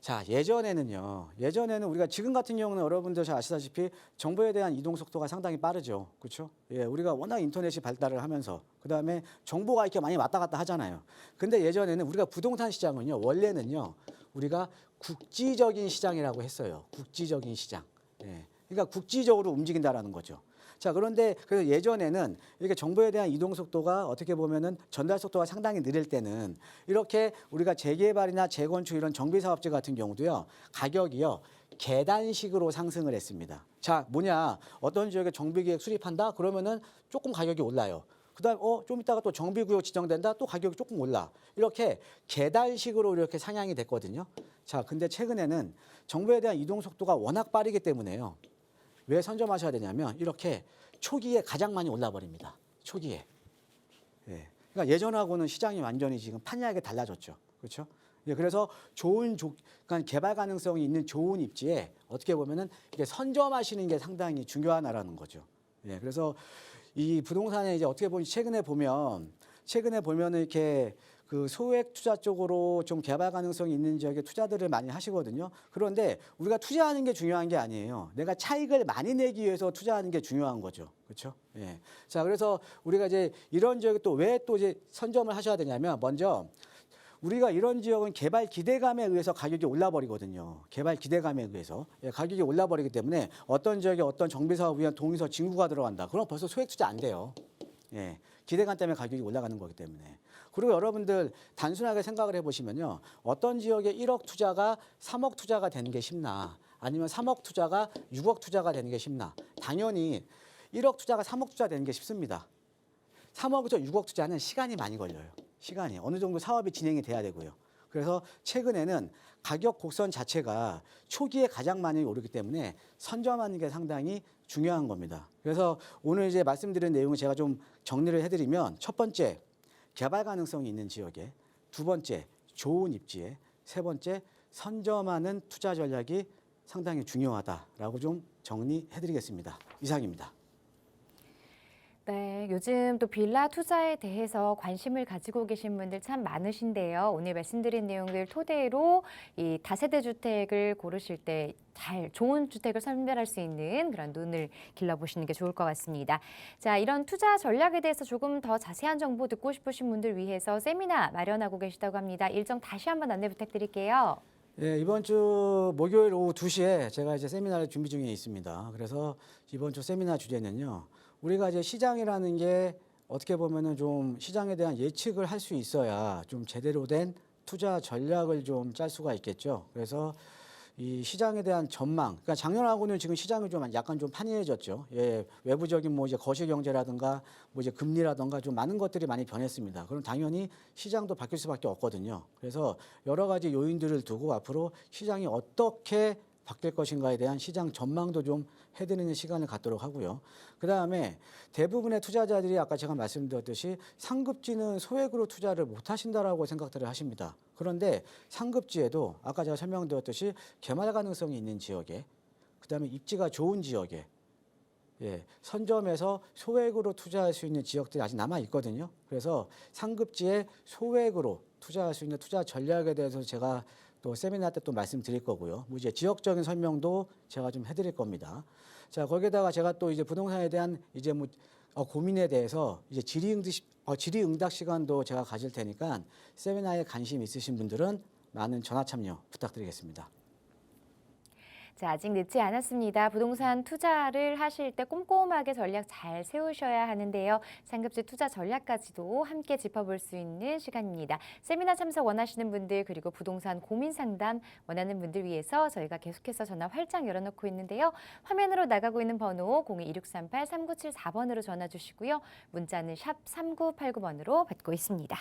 자, 예전에는 우리가 지금 같은 경우는 여러분들 잘 아시다시피 정보에 대한 이동 속도가 상당히 빠르죠. 그렇죠? 예, 우리가 워낙 인터넷이 발달을 하면서 그다음에 정보가 이렇게 많이 왔다 갔다 하잖아요. 근데 예전에는 우리가 부동산 시장은요. 원래는요. 우리가 국지적인 시장이라고 했어요. 국지적인 시장. 예. 그러니까 국지적으로 움직인다라는 거죠. 자, 그런데 그래서 예전에는 이렇게 정보에 대한 이동 속도가 어떻게 보면은 전달 속도가 상당히 느릴 때는 이렇게 우리가 재개발이나 재건축 이런 정비 사업지 같은 경우도요. 가격이요. 계단식으로 상승을 했습니다. 자, 뭐냐? 어떤 지역에 정비계획 수립한다? 그러면은 조금 가격이 올라요. 그다음 좀 이따가 또 정비구역 지정된다? 또 가격이 조금 올라. 이렇게 계단식으로 이렇게 상향이 됐거든요. 자, 근데 최근에는 정부에 대한 이동 속도가 워낙 빠르기 때문에요. 왜 선점하셔야 되냐면 이렇게 초기에 가장 많이 올라 버립니다. 초기에. 예. 그러니까 예전하고는 시장이 완전히 지금 판이하게 달라졌죠. 그렇죠? 예, 그래서 그러니까 개발 가능성이 있는 좋은 입지에 어떻게 보면은 이게 선점하시는 게 상당히 중요하다라는 거죠. 예, 그래서 이 부동산에 이제 어떻게 보면 최근에 보면은 이렇게 그 소액 투자 쪽으로 좀 개발 가능성이 있는 지역에 투자들을 많이 하시거든요. 그런데 우리가 투자하는 게 중요한 게 아니에요. 내가 차익을 많이 내기 위해서 투자하는 게 중요한 거죠. 그렇죠? 예. 자, 그래서 우리가 이제 이런 지역에 또 왜 또 이제 선점을 하셔야 되냐면 먼저 우리가 이런 지역은 개발 기대감에 의해서 가격이 올라버리거든요. 개발 기대감에 의해서. 예, 가격이 올라버리기 때문에 어떤 지역에 어떤 정비사업 위한 동의서 징구가 들어간다. 그럼 벌써 소액 투자 안 돼요. 예, 기대감 때문에 가격이 올라가는 거기 때문에. 그리고 여러분들 단순하게 생각을 해보시면요. 어떤 지역에 1억 투자가 3억 투자가 되는 게 쉽나? 아니면 3억 투자가 6억 투자가 되는 게 쉽나? 당연히 1억 투자가 3억 투자 되는 게 쉽습니다. 3억에서 6억 투자는 시간이 많이 걸려요. 시간이 어느 정도 사업이 진행이 돼야 되고요. 그래서 최근에는 가격 곡선 자체가 초기에 가장 많이 오르기 때문에 선점하는 게 상당히 중요한 겁니다. 그래서 오늘 이제 말씀드린 내용을 제가 좀 정리를 해드리면 첫 번째, 개발 가능성이 있는 지역에, 두 번째, 좋은 입지에, 세 번째, 선점하는 투자 전략이 상당히 중요하다라고 좀 정리해드리겠습니다. 이상입니다. 네, 요즘 또 빌라 투자에 대해서 관심을 가지고 계신 분들 참 많으신데요. 오늘 말씀드린 내용들 토대로 이 다세대 주택을 고르실 때 잘 좋은 주택을 선별할 수 있는 그런 눈을 길러보시는 게 좋을 것 같습니다. 자, 이런 투자 전략에 대해서 조금 더 자세한 정보 듣고 싶으신 분들 위해서 세미나 마련하고 계시다고 합니다. 일정 다시 한번 안내 부탁드릴게요. 예, 이번 주 목요일 오후 2시에 제가 이제 세미나를 준비 중에 있습니다. 그래서 이번 주 세미나 주제는요. 우리가 이제 시장이라는 게 어떻게 보면은 좀 시장에 대한 예측을 할 수 있어야 좀 제대로 된 투자 전략을 좀 짤 수가 있겠죠. 그래서 이 시장에 대한 전망, 그러니까 작년하고는 지금 시장이 좀 약간 좀 판이해졌죠. 예, 외부적인 뭐 이제 거시 경제라든가 뭐 이제 금리라든가 좀 많은 것들이 많이 변했습니다. 그럼 당연히 시장도 바뀔 수밖에 없거든요. 그래서 여러 가지 요인들을 두고 앞으로 시장이 어떻게 바뀔 것인가에 대한 시장 전망도 좀 해드리는 시간을 갖도록 하고요. 그다음에 대부분의 투자자들이 아까 제가 말씀드렸듯이 상급지는 소액으로 투자를 못 하신다라고 생각들을 하십니다. 그런데 상급지에도 아까 제가 설명드렸듯이 개발 가능성이 있는 지역에, 그다음에 입지가 좋은 지역에, 예, 선점해서 소액으로 투자할 수 있는 지역들이 아직 남아 있거든요. 그래서 상급지에 소액으로 투자할 수 있는 투자 전략에 대해서 제가 또 세미나 때 또 말씀드릴 거고요. 뭐 이제 지역적인 설명도 제가 좀 해드릴 겁니다. 자, 거기에다가 제가 또 이제 부동산에 대한 이제 뭐 고민에 대해서 이제 질의응답 시간도 제가 가질 테니까 세미나에 관심 있으신 분들은 많은 전화 참여 부탁드리겠습니다. 자, 아직 늦지 않았습니다. 부동산 투자를 하실 때 꼼꼼하게 전략 잘 세우셔야 하는데요. 상급지 투자 전략까지도 함께 짚어볼 수 있는 시간입니다. 세미나 참석 원하시는 분들 그리고 부동산 고민 상담 원하는 분들 위해서 저희가 계속해서 전화 활짝 열어놓고 있는데요. 화면으로 나가고 있는 번호 02-2638-3974번으로 전화 주시고요. 문자는 샵 3989번으로 받고 있습니다.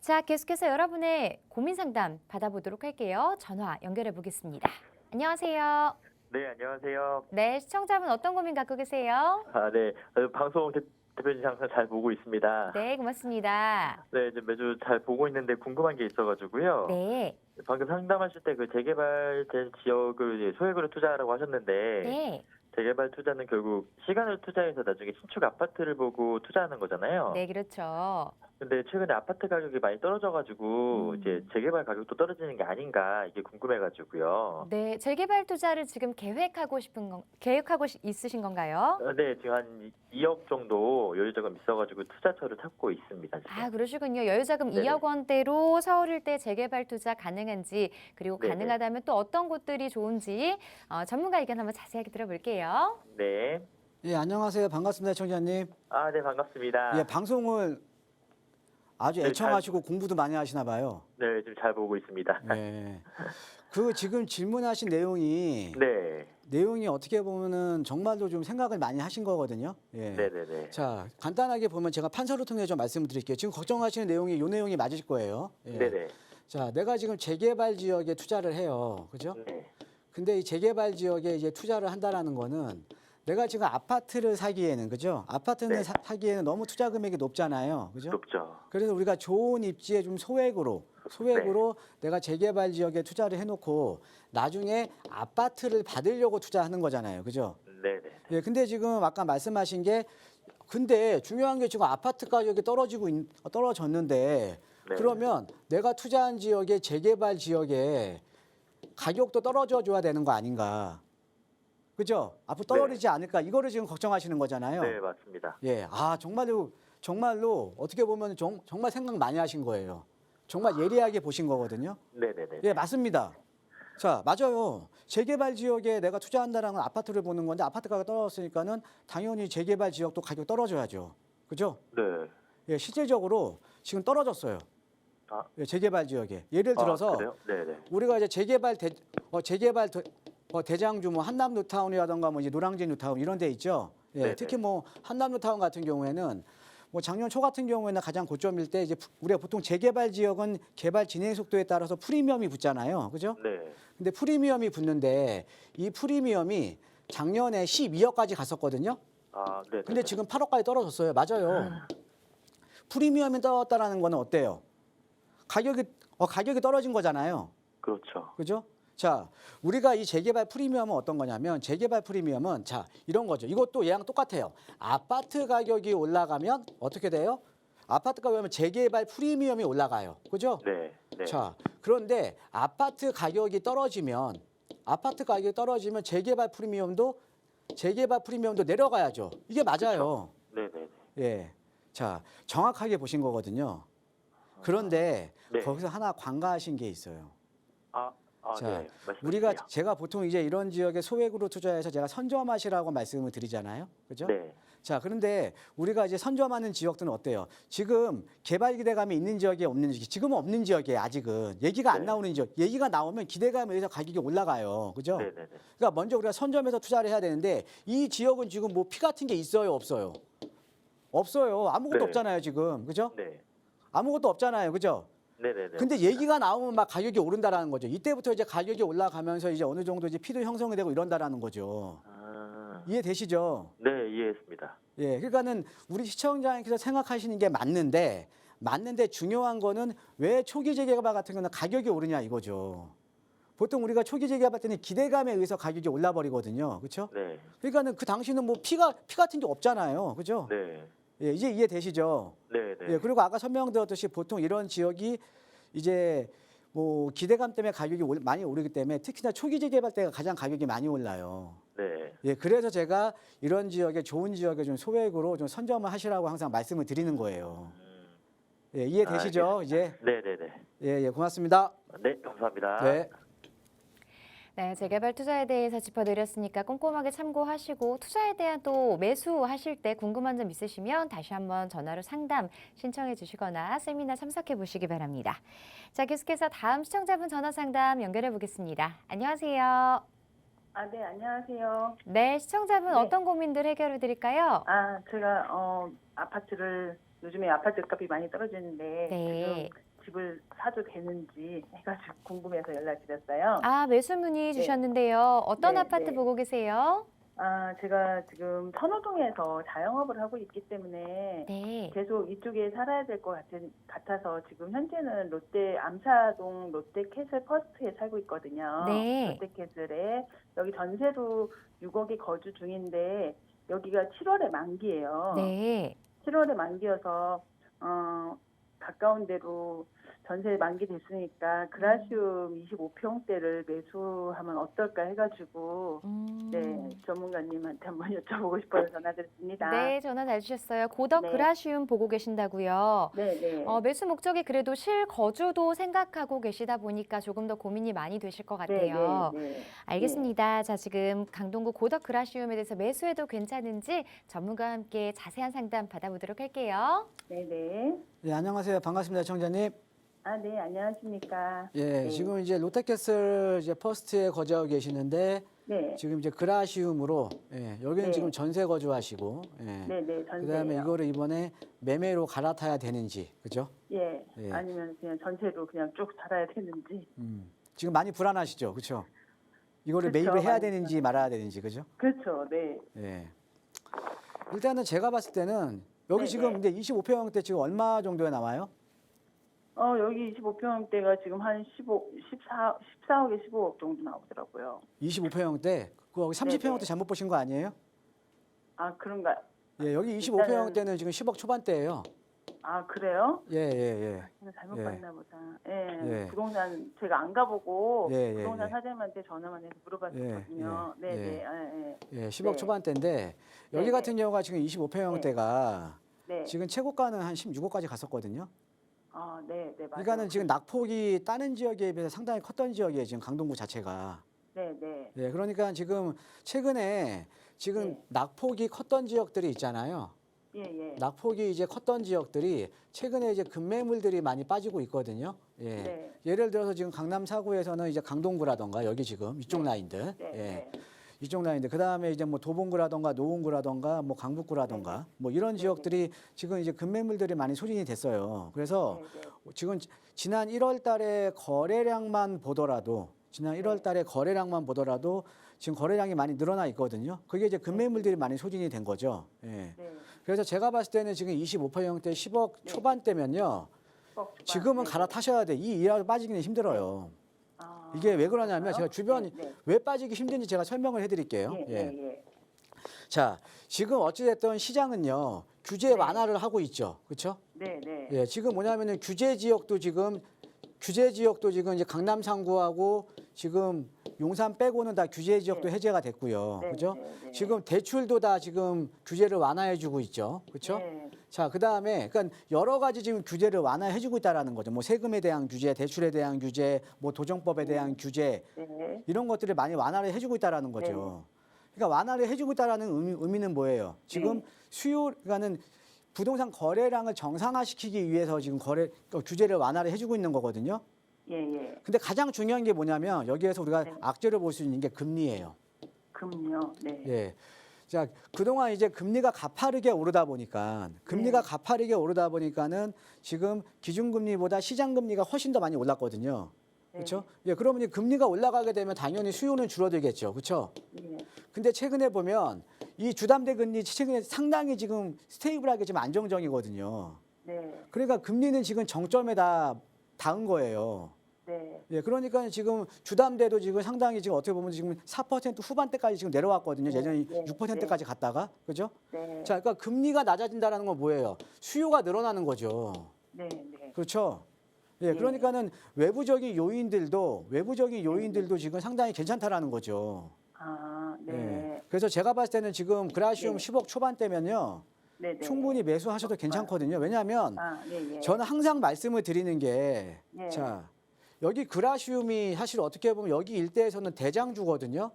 자, 계속해서 여러분의 고민 상담 받아보도록 할게요. 전화 연결해 보겠습니다. 안녕하세요. 네, 안녕하세요. 네, 시청자분 어떤 고민 갖고 계세요? 네. 방송 대표님 항상 잘 보고 있습니다. 네, 고맙습니다. 네, 이제 매주 잘 보고 있는데 궁금한 게 있어가지고요. 네, 방금 상담하실 때 그 재개발된 지역을 이제 소액으로 투자하라고 하셨는데, 네, 재개발 투자는 결국 시간을 투자해서 나중에 신축 아파트를 보고 투자하는 거잖아요. 네, 그렇죠. 근데 최근에 아파트 가격이 많이 떨어져가지고 이제 재개발 가격도 떨어지는 게 아닌가 이게 궁금해가지고요. 네, 재개발 투자를 지금 계획하고 있으신 건가요? 네, 지금 한 2억 정도 여유자금 있어가지고 투자처를 찾고 있습니다. 지금. 아, 그러시군요. 여유자금 네네. 2억 원대로 서울 일대 재개발 투자 가능한지 그리고 네네. 가능하다면 또 어떤 곳들이 좋은지 전문가 의견 한번 자세하게 들어볼게요. 네. 예, 안녕하세요. 반갑습니다, 청자님. 아, 네, 반갑습니다. 예, 방송을 아주 네, 애청하시고 공부도 많이 하시나 봐요. 네, 지금 잘 보고 있습니다. 예. 그 지금 질문하신 내용이 어떻게 보면은 정말로 좀 생각을 많이 하신 거거든요. 예. 네네네. 자, 간단하게 보면 제가 판서를 통해 좀 말씀을 드릴게요. 지금 걱정하시는 내용이 요 내용이 맞으실 거예요. 예. 네네. 자, 내가 지금 재개발 지역에 투자를 해요. 그죠? 네. 근데 이 재개발 지역에 이제 투자를 한다라는 거는 내가 지금 아파트를 사기에는, 그죠? 아파트를 네. 사기에는 너무 투자 금액이 높잖아요. 그죠? 높죠. 그래서 우리가 좋은 입지에 좀 소액으로 내가 재개발 지역에 투자를 해놓고 나중에 아파트를 받으려고 투자하는 거잖아요. 그죠? 네네. 예, 근데 지금 아까 말씀하신 게 근데 중요한 게 지금 아파트 가격이 떨어졌는데 네. 그러면 내가 투자한 지역의 재개발 지역에 가격도 떨어져 줘야 되는 거 아닌가? 그죠? 앞으로 떨어지지 않을까? 이거를 지금 걱정하시는 거잖아요. 네, 맞습니다. 예, 정말로 어떻게 보면 정말 생각 많이 하신 거예요. 정말 예리하게 보신 거거든요. 네네네. 예, 맞습니다. 자, 맞아요. 재개발 지역에 내가 투자한다는 건 아파트를 보는 건데 아파트 가격 떨어졌으니까는 당연히 재개발 지역도 가격 떨어져야죠. 그죠? 네. 예, 실질적으로 지금 떨어졌어요. 아. 예, 재개발 지역에. 예를 들어서 그래요? 네네. 우리가 이제 대장주 뭐 한남 뉴타운이라던가 뭐 이제 노량진 뉴타운 이런 데 있죠. 예, 네네. 특히 뭐 한남 뉴타운 같은 경우에는 뭐 작년 초 같은 경우에는 가장 고점일 때 이제 우리가 보통 재개발 지역은 개발 진행 속도에 따라서 프리미엄이 붙잖아요. 그죠? 네. 근데 프리미엄이 붙는데 이 프리미엄이 작년에 12억까지 갔었거든요. 아, 네. 근데 지금 8억까지 떨어졌어요. 맞아요. 프리미엄이 떨어졌다라는 거는 어때요? 가격이 떨어진 거잖아요. 그렇죠. 그죠? 자, 우리가 이 재개발 프리미엄은 어떤 거냐면 재개발 프리미엄은 자, 이런 거죠. 이것도 얘랑 똑같아요. 아파트 가격이 올라가면 어떻게 돼요? 아파트 가격이 오면 재개발 프리미엄이 올라가요. 그죠? 네. 네. 자, 그런데 아파트 가격이 떨어지면 재개발 프리미엄도 내려가야죠. 이게 맞아요. 네네. 예. 자, 정확하게 보신 거거든요. 그런데 네. 거기서 하나 관가하신 게 있어요. 자, 네. 우리가 말씀하세요. 제가 보통 이제 이런 지역에 소액으로 투자해서 제가 선점하시라고 말씀을 드리잖아요. 그죠? 네. 자, 그런데 우리가 이제 선점하는 지역들은 어때요? 지금 개발 기대감이 있는 지역이 없는 지역, 지금은 없는 지역이에요, 아직은. 얘기가 안 네. 나오는 지역. 얘기가 나오면 기대감에 의해서 가격이 올라가요. 그죠? 네네네. 그러니까 먼저 우리가 선점해서 투자를 해야 되는데 이 지역은 지금 뭐 피 같은 게 있어요, 없어요? 없어요. 아무것도 네. 없잖아요, 지금. 그죠? 네. 아무것도 없잖아요. 그죠? 네네네. 근데 얘기가 나오면 막 가격이 오른다라는 거죠. 이때부터 이제 가격이 올라가면서 이제 어느 정도 이제 피도 형성이 되고 이런다라는 거죠. 이해되시죠? 네, 이해했습니다. 예, 그러니까는 우리 시청자님께서 생각하시는 게 맞는데 중요한 거는 왜 초기 재개발 같은 경우는 가격이 오르냐 이거죠. 보통 우리가 초기 재개발 때는 기대감에 의해서 가격이 올라 버리거든요. 그렇죠? 네. 그러니까는 그 당시는 뭐 피 같은 게 없잖아요. 그죠? 네. 예, 이제 이해되시죠? 네네. 예, 그리고 아까 설명드렸듯이 보통 이런 지역이 이제 뭐 기대감 때문에 가격이 많이 오르기 때문에 특히나 초기 재개발 때가 가장 가격이 많이 올라요. 네. 예, 그래서 제가 이런 지역에 좋은 지역에 좀 소액으로 좀 선점을 하시라고 항상 말씀을 드리는 거예요. 예, 이해되시죠? 이제 네네네. 예, 고맙습니다. 네, 감사합니다. 네. 네, 재개발 투자에 대해서 짚어드렸으니까 꼼꼼하게 참고하시고 투자에 대한 또 매수하실 때 궁금한 점 있으시면 다시 한번 전화로 상담 신청해 주시거나 세미나 참석해 보시기 바랍니다. 자, 계속해서 다음 시청자분 전화 상담 연결해 보겠습니다. 안녕하세요. 네, 안녕하세요. 네, 시청자분 네. 어떤 고민들 해결해 드릴까요? 제가 아파트를 요즘에 아파트 값이 많이 떨어지는데 네. 지금 집을 사도 되는지 해가지고 궁금해서 연락드렸어요. 아, 매수 문의 주셨는데요. 어떤 네, 아파트 네. 보고 계세요? 제가 지금 선호동에서 자영업을 하고 있기 때문에 네. 계속 이쪽에 살아야 될 것 같아서 지금 현재는 롯데 암사동 롯데캐슬 퍼스트에 살고 있거든요. 네. 롯데캐슬에 여기 전세로 6억이 거주 중인데 여기가 7월에 만기예요. 네. 7월에 만기여서 가까운 데로 전세 만기 됐으니까 그라시움 25평대를 매수하면 어떨까 해가지고 네 전문가님한테 한번 여쭤보고 싶어서 전화드렸습니다. 네, 전화 잘 주셨어요. 고덕 네. 그라시움 보고 계신다고요. 네. 매수 목적이 그래도 실거주도 생각하고 계시다 보니까 조금 더 고민이 많이 되실 것 같아요. 네. 알겠습니다. 자, 지금 강동구 고덕 그라시움에 대해서 매수해도 괜찮은지 전문가와 함께 자세한 상담 받아보도록 할게요. 네. 예, 안녕하세요. 반갑습니다, 청자님. 네, 안녕하십니까. 예, 네. 지금 이제 롯데캐슬 이제 퍼스트에 거주하고 계시는데 네. 지금 이제 그라시움으로 예, 여기는 네. 지금 전세 거주하시고 예. 네, 네, 전세예요. 그다음에 이거를 이번에 매매로 갈아타야 되는지 그죠? 예. 예. 아니면 그냥 전세로 그냥 쭉 살아야 되는지. 지금 많이 불안하시죠, 그렇죠? 이거를 그쵸, 매입을 해야 많이 되는지 말아야 되는지 그죠? 그렇죠. 네. 예. 일단은 제가 봤을 때는 여기 네, 지금 네. 이제 25평대 지금 얼마 정도에 나와요? 여기 25평대가 지금 한 14억에 15억 정도 나오더라고요. 25평대 그 30평대 네. 잘못 보신 거 아니에요? 아, 그런가? 예, 여기 25평대는 지금 10억 초반대예요. 아, 그래요? 예, 예, 제가 잘못 예. 봤나 보다. 예. 예. 부동산 제가 안 가보고 예, 예, 부동산 예. 사장님한테 전화만 해서 물어봤었거든요. 예, 네, 예. 네. 예. 예. 예, 10억 네. 초반대인데 여기 네, 같은 경우가 지금 25평대가 네. 지금 최고가는 한 16억까지 갔었거든요. 아, 네, 네, 맞아요. 그러니까는 지금 낙폭이 다른 지역에 비해서 상당히 컸던 지역이에요. 지금 강동구 자체가. 네, 네. 예, 그러니까 지금 최근에 지금 네. 낙폭이 컸던 지역들이 있잖아요. 예, 예. 낙폭이 이제 컸던 지역들이 최근에 이제 급매물들이 많이 빠지고 있거든요. 예. 네. 예를 들어서 지금 강남 4구에서는 이제 강동구라던가 여기 지금 이쪽 네. 라인들. 네, 예. 네. 이쪽 라인들. 그다음에 이제 뭐 도봉구라던가 노원구라던가 뭐 강북구라던가 뭐 이런 네, 지역들이 지금 이제 급매물들이 많이 소진이 됐어요. 그래서 네, 네. 지금 지난 1월 달에 거래량만 보더라도 지난 1월 달에 거래량만 보더라도 지금 거래량이 많이 늘어나 있거든요. 그게 이제 급매물들이 많이 소진이 된 거죠. 예. 네. 그래서 제가 봤을 때는 지금 25평대 10억 초반대면요. 지금은 갈아타셔야 돼. 이 이하로 빠지기는 힘들어요. 아, 이게 왜 그러냐면 그런가요? 제가 주변 네, 네. 왜 빠지기 힘든지 제가 설명을 해드릴게요. 예, 예. 예, 예. 자, 지금 어찌됐든 시장은요. 규제 네. 완화를 하고 있죠. 그렇죠? 네, 네. 예, 지금 뭐냐면은 규제 지역도 지금 이제 강남 3구하고 지금 용산 빼고는 다 규제 지역도 네. 해제가 됐고요. 네, 그죠? 네, 네. 지금 대출도 다 지금 규제를 완화해 주고 있죠. 그렇죠? 네. 자, 그다음에 그러니까 여러 가지 지금 규제를 완화해 주고 있다라는 거죠. 뭐 세금에 대한 규제, 대출에 대한 규제, 뭐 도정법에 대한 규제 네. 이런 것들을 많이 완화를 해 주고 있다라는 거죠. 그러니까 완화를 해 주고 있다라는 의미는 뭐예요? 지금 네. 수요가는 부동산 거래량을 정상화시키기 위해서 지금 규제를 완화를 해 주고 있는 거거든요. 예, 예. 근데 가장 중요한 게 뭐냐면 여기에서 우리가 네. 악재를 볼 수 있는 게 금리예요. 금요. 네. 예. 자, 그동안 이제 금리가 가파르게 오르다 보니까 금리가 네. 가파르게 오르다 보니까는 지금 기준금리보다 시장금리가 훨씬 더 많이 올랐거든요. 그렇죠? 예, 그러면 이 금리가 올라가게 되면 당연히 수요는 줄어들겠죠. 그렇죠? 예. 근데 최근에 보면 이 주담대 금리 최근에 상당히 지금 스테이블하게 지금 안정적이거든요. 네. 그러니까 금리는 지금 정점에 다 닿은 거예요. 네. 예, 그러니까 지금 주담대도 지금 상당히 지금 어떻게 보면 지금 4% 후반대까지 지금 내려왔거든요. 예전에 네, 6%까지 갔다가. 그죠? 네. 자, 그러니까 금리가 낮아진다라는 건 뭐예요? 수요가 늘어나는 거죠. 네, 네. 그렇죠? 예, 그러니까는 외부적인 요인들도 지금 상당히 괜찮다라는 거죠. 아, 네. 예. 그래서 제가 봤을 때는 지금 그라시움 네. 10억 초반대면요. 네, 네. 충분히 매수하셔도 괜찮거든요. 왜냐하면 아, 예, 예. 저는 항상 말씀을 드리는 게 네. 자, 여기 그라시움이 사실 어떻게 보면 여기 일대에서는 대장주거든요.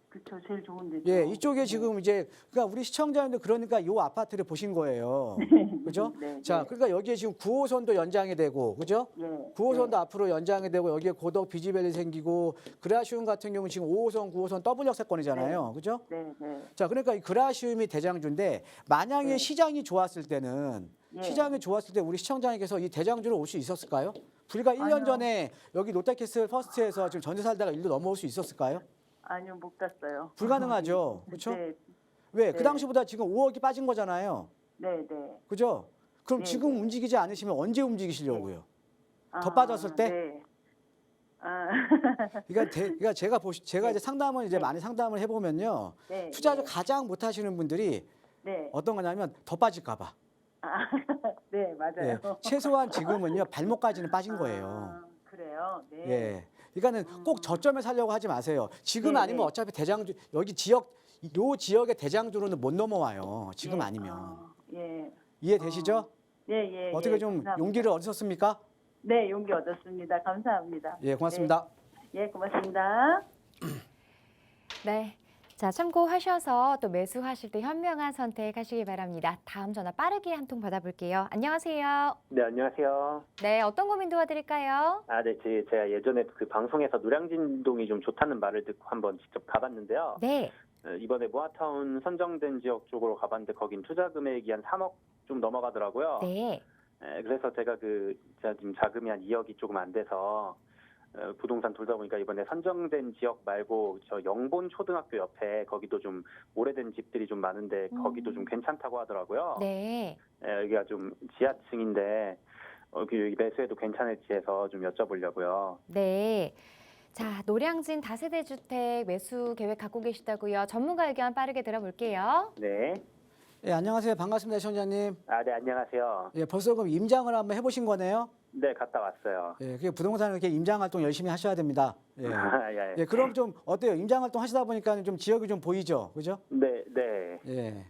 그쵸, 제일 좋은데. 예, 이쪽에 지금 이제 그러니까 우리 시청자분들 그러니까 이 아파트를 보신 거예요. 그죠? 네, 자, 네. 그러니까 여기에 지금 9호선도 연장이 되고, 그죠? 예. 9호선도 네. 앞으로 연장이 되고 여기에 고덕 비지밸리 생기고 그라시움 같은 경우는 지금 5호선, 9호선 더블 역세권이잖아요. 그죠? 네, 네. 자, 그러니까 이 그라시움이 대장주인데 만약에 네. 시장이 좋았을 때는 예. 시장이 좋았을 때 우리 시청자님께서 이 대장주로 올 수 있었을까요? 불과 1년 아니요. 전에 여기 롯데캐슬 퍼스트에서 지금 전세 살다가 일로 넘어올 수 있었을까요? 아니요, 못 갔어요. 불가능하죠. 그렇죠? 네, 왜? 그 네. 당시보다 지금 5억이 빠진 거잖아요. 네, 네. 그죠? 그럼 네, 지금 네. 움직이지 않으시면 언제 움직이시려고요? 더 아, 빠졌을 때? 네. 아, 그러니까 제가 이제 상담을 이제 네. 많이 상담을 해보면요. 네. 투자를 네. 가장 못 하시는 분들이 네. 어떤 거냐면 더 빠질까 봐. 아, 네, 맞아요. 예, 최소한 지금은요. 발목까지는 빠진 거예요. 아, 그래요? 네. 예. 그러니까는 꼭 저점에 살려고 하지 마세요. 지금 네, 아니면 네. 어차피 대장주 요 지역의 대장주로는 못 넘어와요. 지금 예. 아니면. 예. 이해되시죠? 예, 예. 어떻게 예, 좀 감사합니다. 용기를 얻으셨습니까? 네, 용기 얻었습니다. 감사합니다. 예, 고맙습니다. 네. 예, 고맙습니다. 네. 자, 참고하셔서 또 매수하실 때 현명한 선택하시기 바랍니다. 다음 전화 빠르게 한 통 받아볼게요. 안녕하세요. 네, 안녕하세요. 네, 어떤 고민 도와드릴까요? 네, 제가 예전에 그 방송에서 노량진동이 좀 좋다는 말을 듣고 한번 직접 가봤는데요. 네. 이번에 모아타운 선정된 지역 쪽으로 가봤는데 거긴 투자 금액이 한 3억 좀 넘어가더라고요. 네. 그래서 제가 지금 자금이 한 2억이 조금 안 돼서 부동산 돌다 보니까 이번에 선정된 지역 말고 저 영본 초등학교 옆에 거기도 좀 오래된 집들이 좀 많은데 거기도 좀 괜찮다고 하더라고요. 네. 여기가 좀 지하층인데 여기 매수해도 괜찮을지 해서 좀 여쭤보려고요. 네. 자, 노량진 다세대 주택 매수 계획 갖고 계시다고요. 전문가 의견 빠르게 들어볼게요. 네. 예, 안녕하세요. 반갑습니다, 시청자님. 네, 안녕하세요. 예, 벌써 그럼 임장을 한번 해보신 거네요? 네, 갔다 왔어요. 예, 그 부동산을 이렇게 임장 활동 열심히 하셔야 됩니다. 예. 예. 예, 그럼 좀 어때요? 임장 활동 하시다 보니까 좀 지역이 좀 보이죠, 그죠? 네, 네. 예.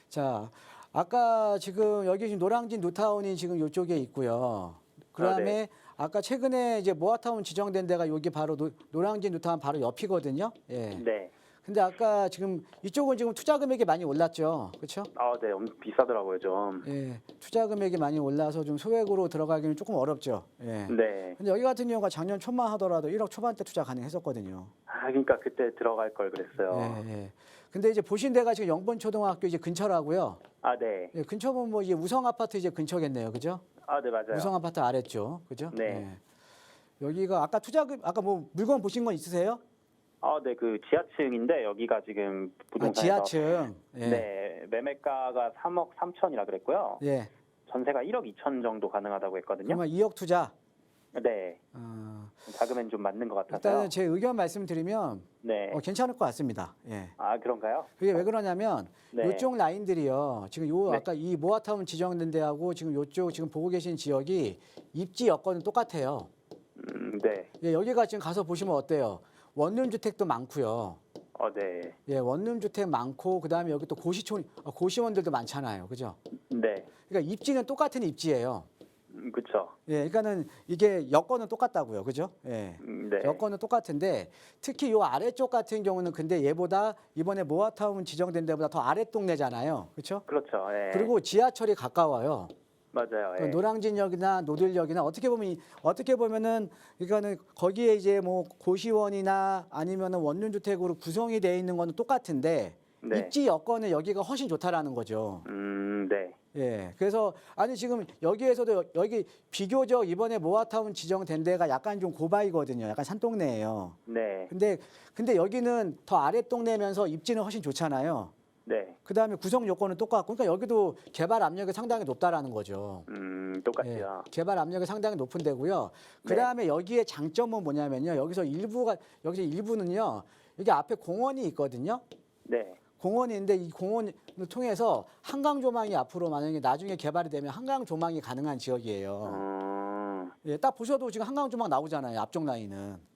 자, 아까 지금 여기 지금 노량진 뉴타운이 지금 이쪽에 있고요. 그다음에 네. 아까 최근에 이제 모아타운 지정된 데가 여기 바로 노량진 뉴타운 바로 옆이거든요. 예. 네. 근데 아까 지금 이쪽은 지금 투자 금액이 많이 올랐죠, 그렇죠? 네, 엄청 비싸더라고요, 좀. 예, 투자 금액이 많이 올라서 좀 소액으로 들어가기는 조금 어렵죠. 예. 네. 근데 여기 같은 경우가 작년 초만 하더라도 1억 초반대 투자 가능했었거든요. 그러니까 그때 들어갈 걸 그랬어요. 예, 예. 근데 이제 보신 데가 지금 영본초등학교 이제 근처라고요. 네. 예, 근처면 뭐 이제 우성 아파트 이제 근처겠네요, 그죠? 네, 맞아요. 우성 아파트 아래쪽, 그죠? 네. 예. 여기가 아까 아까 뭐 물건 보신 건 있으세요? 네, 그 지하층인데 여기가 지금 부동산에서 지하층. 예. 네, 매매가가 3억 3천이라 그랬고요. 예. 전세가 1억 2천 정도 가능하다고 했거든요. 그러면 2억 투자. 네. 자금엔 좀 맞는 것 같아서요. 일단은 제 의견 말씀드리면 네. 괜찮을 것 같습니다. 예. 그런가요? 그게 왜 그러냐면 네. 이쪽 라인들이요. 지금 네. 아까 이 모아타운 지정된 데하고 지금 요쪽 지금 보고 계신 지역이 입지 여건은 똑같아요. 네. 예, 여기가 지금 가서 보시면 어때요? 원룸 주택도 많고요. 네. 예, 원룸 주택 많고 그다음에 여기 또 고시원들도 많잖아요. 그죠? 네. 그러니까 입지는 똑같은 입지예요. 그렇죠. 예, 그러니까는 이게 여건은 똑같다고요. 그죠? 예. 네. 여건은 똑같은데 특히 요 아래쪽 같은 경우는 근데 얘보다 이번에 모아타운 지정된 데보다 더 아래 동네잖아요. 그렇죠? 그렇죠. 예. 그리고 지하철이 가까워요. 맞아요. 예. 노량진역이나 노들역이나 어떻게 보면은 이거는 거기에 이제 뭐 고시원이나 아니면은 원룸 주택으로 구성이 되어 있는 거는 똑같은데 네. 입지 여건은 여기가 훨씬 좋다라는 거죠. 네. 예. 그래서 아니 지금 여기에서도 여기 비교적 이번에 모아타운 지정된 데가 약간 좀 고바이거든요. 약간 산동네예요. 네. 근데 여기는 더 아래 동네면서 입지는 훨씬 좋잖아요. 네. 그다음에 구성 요건은 똑같고 그러니까 여기도 개발 압력이 상당히 높다라는 거죠. 똑같죠. 예, 개발 압력이 상당히 높은 데고요. 그다음에 여기에 장점은 뭐냐면요. 여기서 일부는요. 여기 앞에 공원이 있거든요. 네. 공원이 있는데 이 공원을 통해서 한강 조망이 앞으로 만약에 나중에 개발이 되면 한강 조망이 가능한 지역이에요. 예, 딱 보셔도 지금 한강 조망 나오잖아요. 앞쪽 라인은.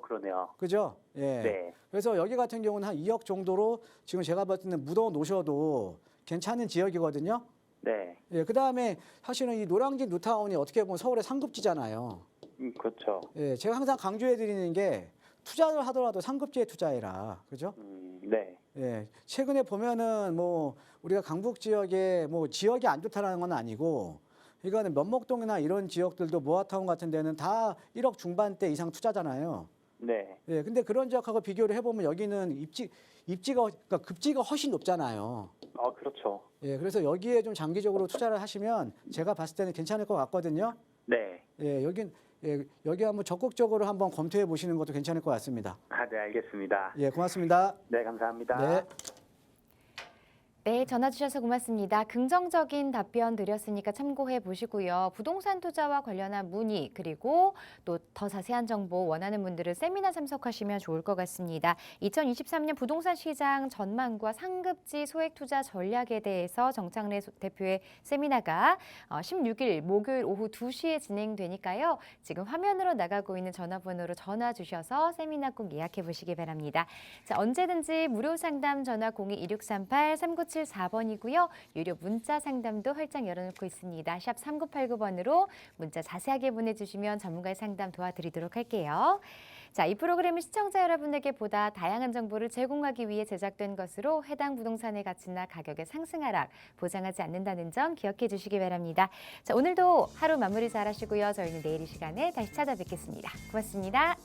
그러네요. 그죠? 예. 네. 그래서 여기 같은 경우는 한 2억 정도로 지금 제가 봤을 때는 묻어 놓으셔도 괜찮은 지역이거든요. 네. 예, 그다음에 사실은 이 노량진 뉴타운이 어떻게 보면 서울의 상급지잖아요. 그렇죠. 예, 제가 항상 강조해 드리는 게 투자를 하더라도 상급지에 투자해라. 그죠? 네. 예, 최근에 보면은 뭐 우리가 강북 지역에 뭐 지역이 안 좋다라는 건 아니고 이거는 면목동이나 이런 지역들도 모아타운 같은 데는 다 1억 중반대 이상 투자잖아요. 네. 예, 근데 그런 지역하고 비교를 해보면 여기는 그러니까 급지가 훨씬 높잖아요. 그렇죠. 예, 그래서 여기에 좀 장기적으로 투자를 하시면 제가 봤을 때는 괜찮을 것 같거든요. 네. 예, 여기 한번 적극적으로 한번 검토해 보시는 것도 괜찮을 것 같습니다. 네, 알겠습니다. 예, 고맙습니다. 네, 감사합니다. 네. 네, 전화 주셔서 고맙습니다. 긍정적인 답변 드렸으니까 참고해 보시고요. 부동산 투자와 관련한 문의 그리고 또 더 자세한 정보 원하는 분들은 세미나 참석하시면 좋을 것 같습니다. 2023년 부동산 시장 전망과 상급지 소액 투자 전략에 대해서 정창래 대표의 세미나가 16일 목요일 오후 2시에 진행되니까요. 지금 화면으로 나가고 있는 전화번호로 전화 주셔서 세미나 꼭 예약해 보시기 바랍니다. 자, 언제든지 무료 상담 전화 02-2638-3974번이고요. 유료 문자 상담도 활짝 열어놓고 있습니다. 샵 3989번으로 문자 자세하게 보내주시면 전문가의 상담 도와드리도록 할게요. 자, 이 프로그램은 시청자 여러분에게 보다 다양한 정보를 제공하기 위해 제작된 것으로 해당 부동산의 가치나 가격의 상승 하락 보장하지 않는다는 점 기억해 주시기 바랍니다. 자, 오늘도 하루 마무리 잘 하시고요. 저희는 내일 이 시간에 다시 찾아뵙겠습니다. 고맙습니다.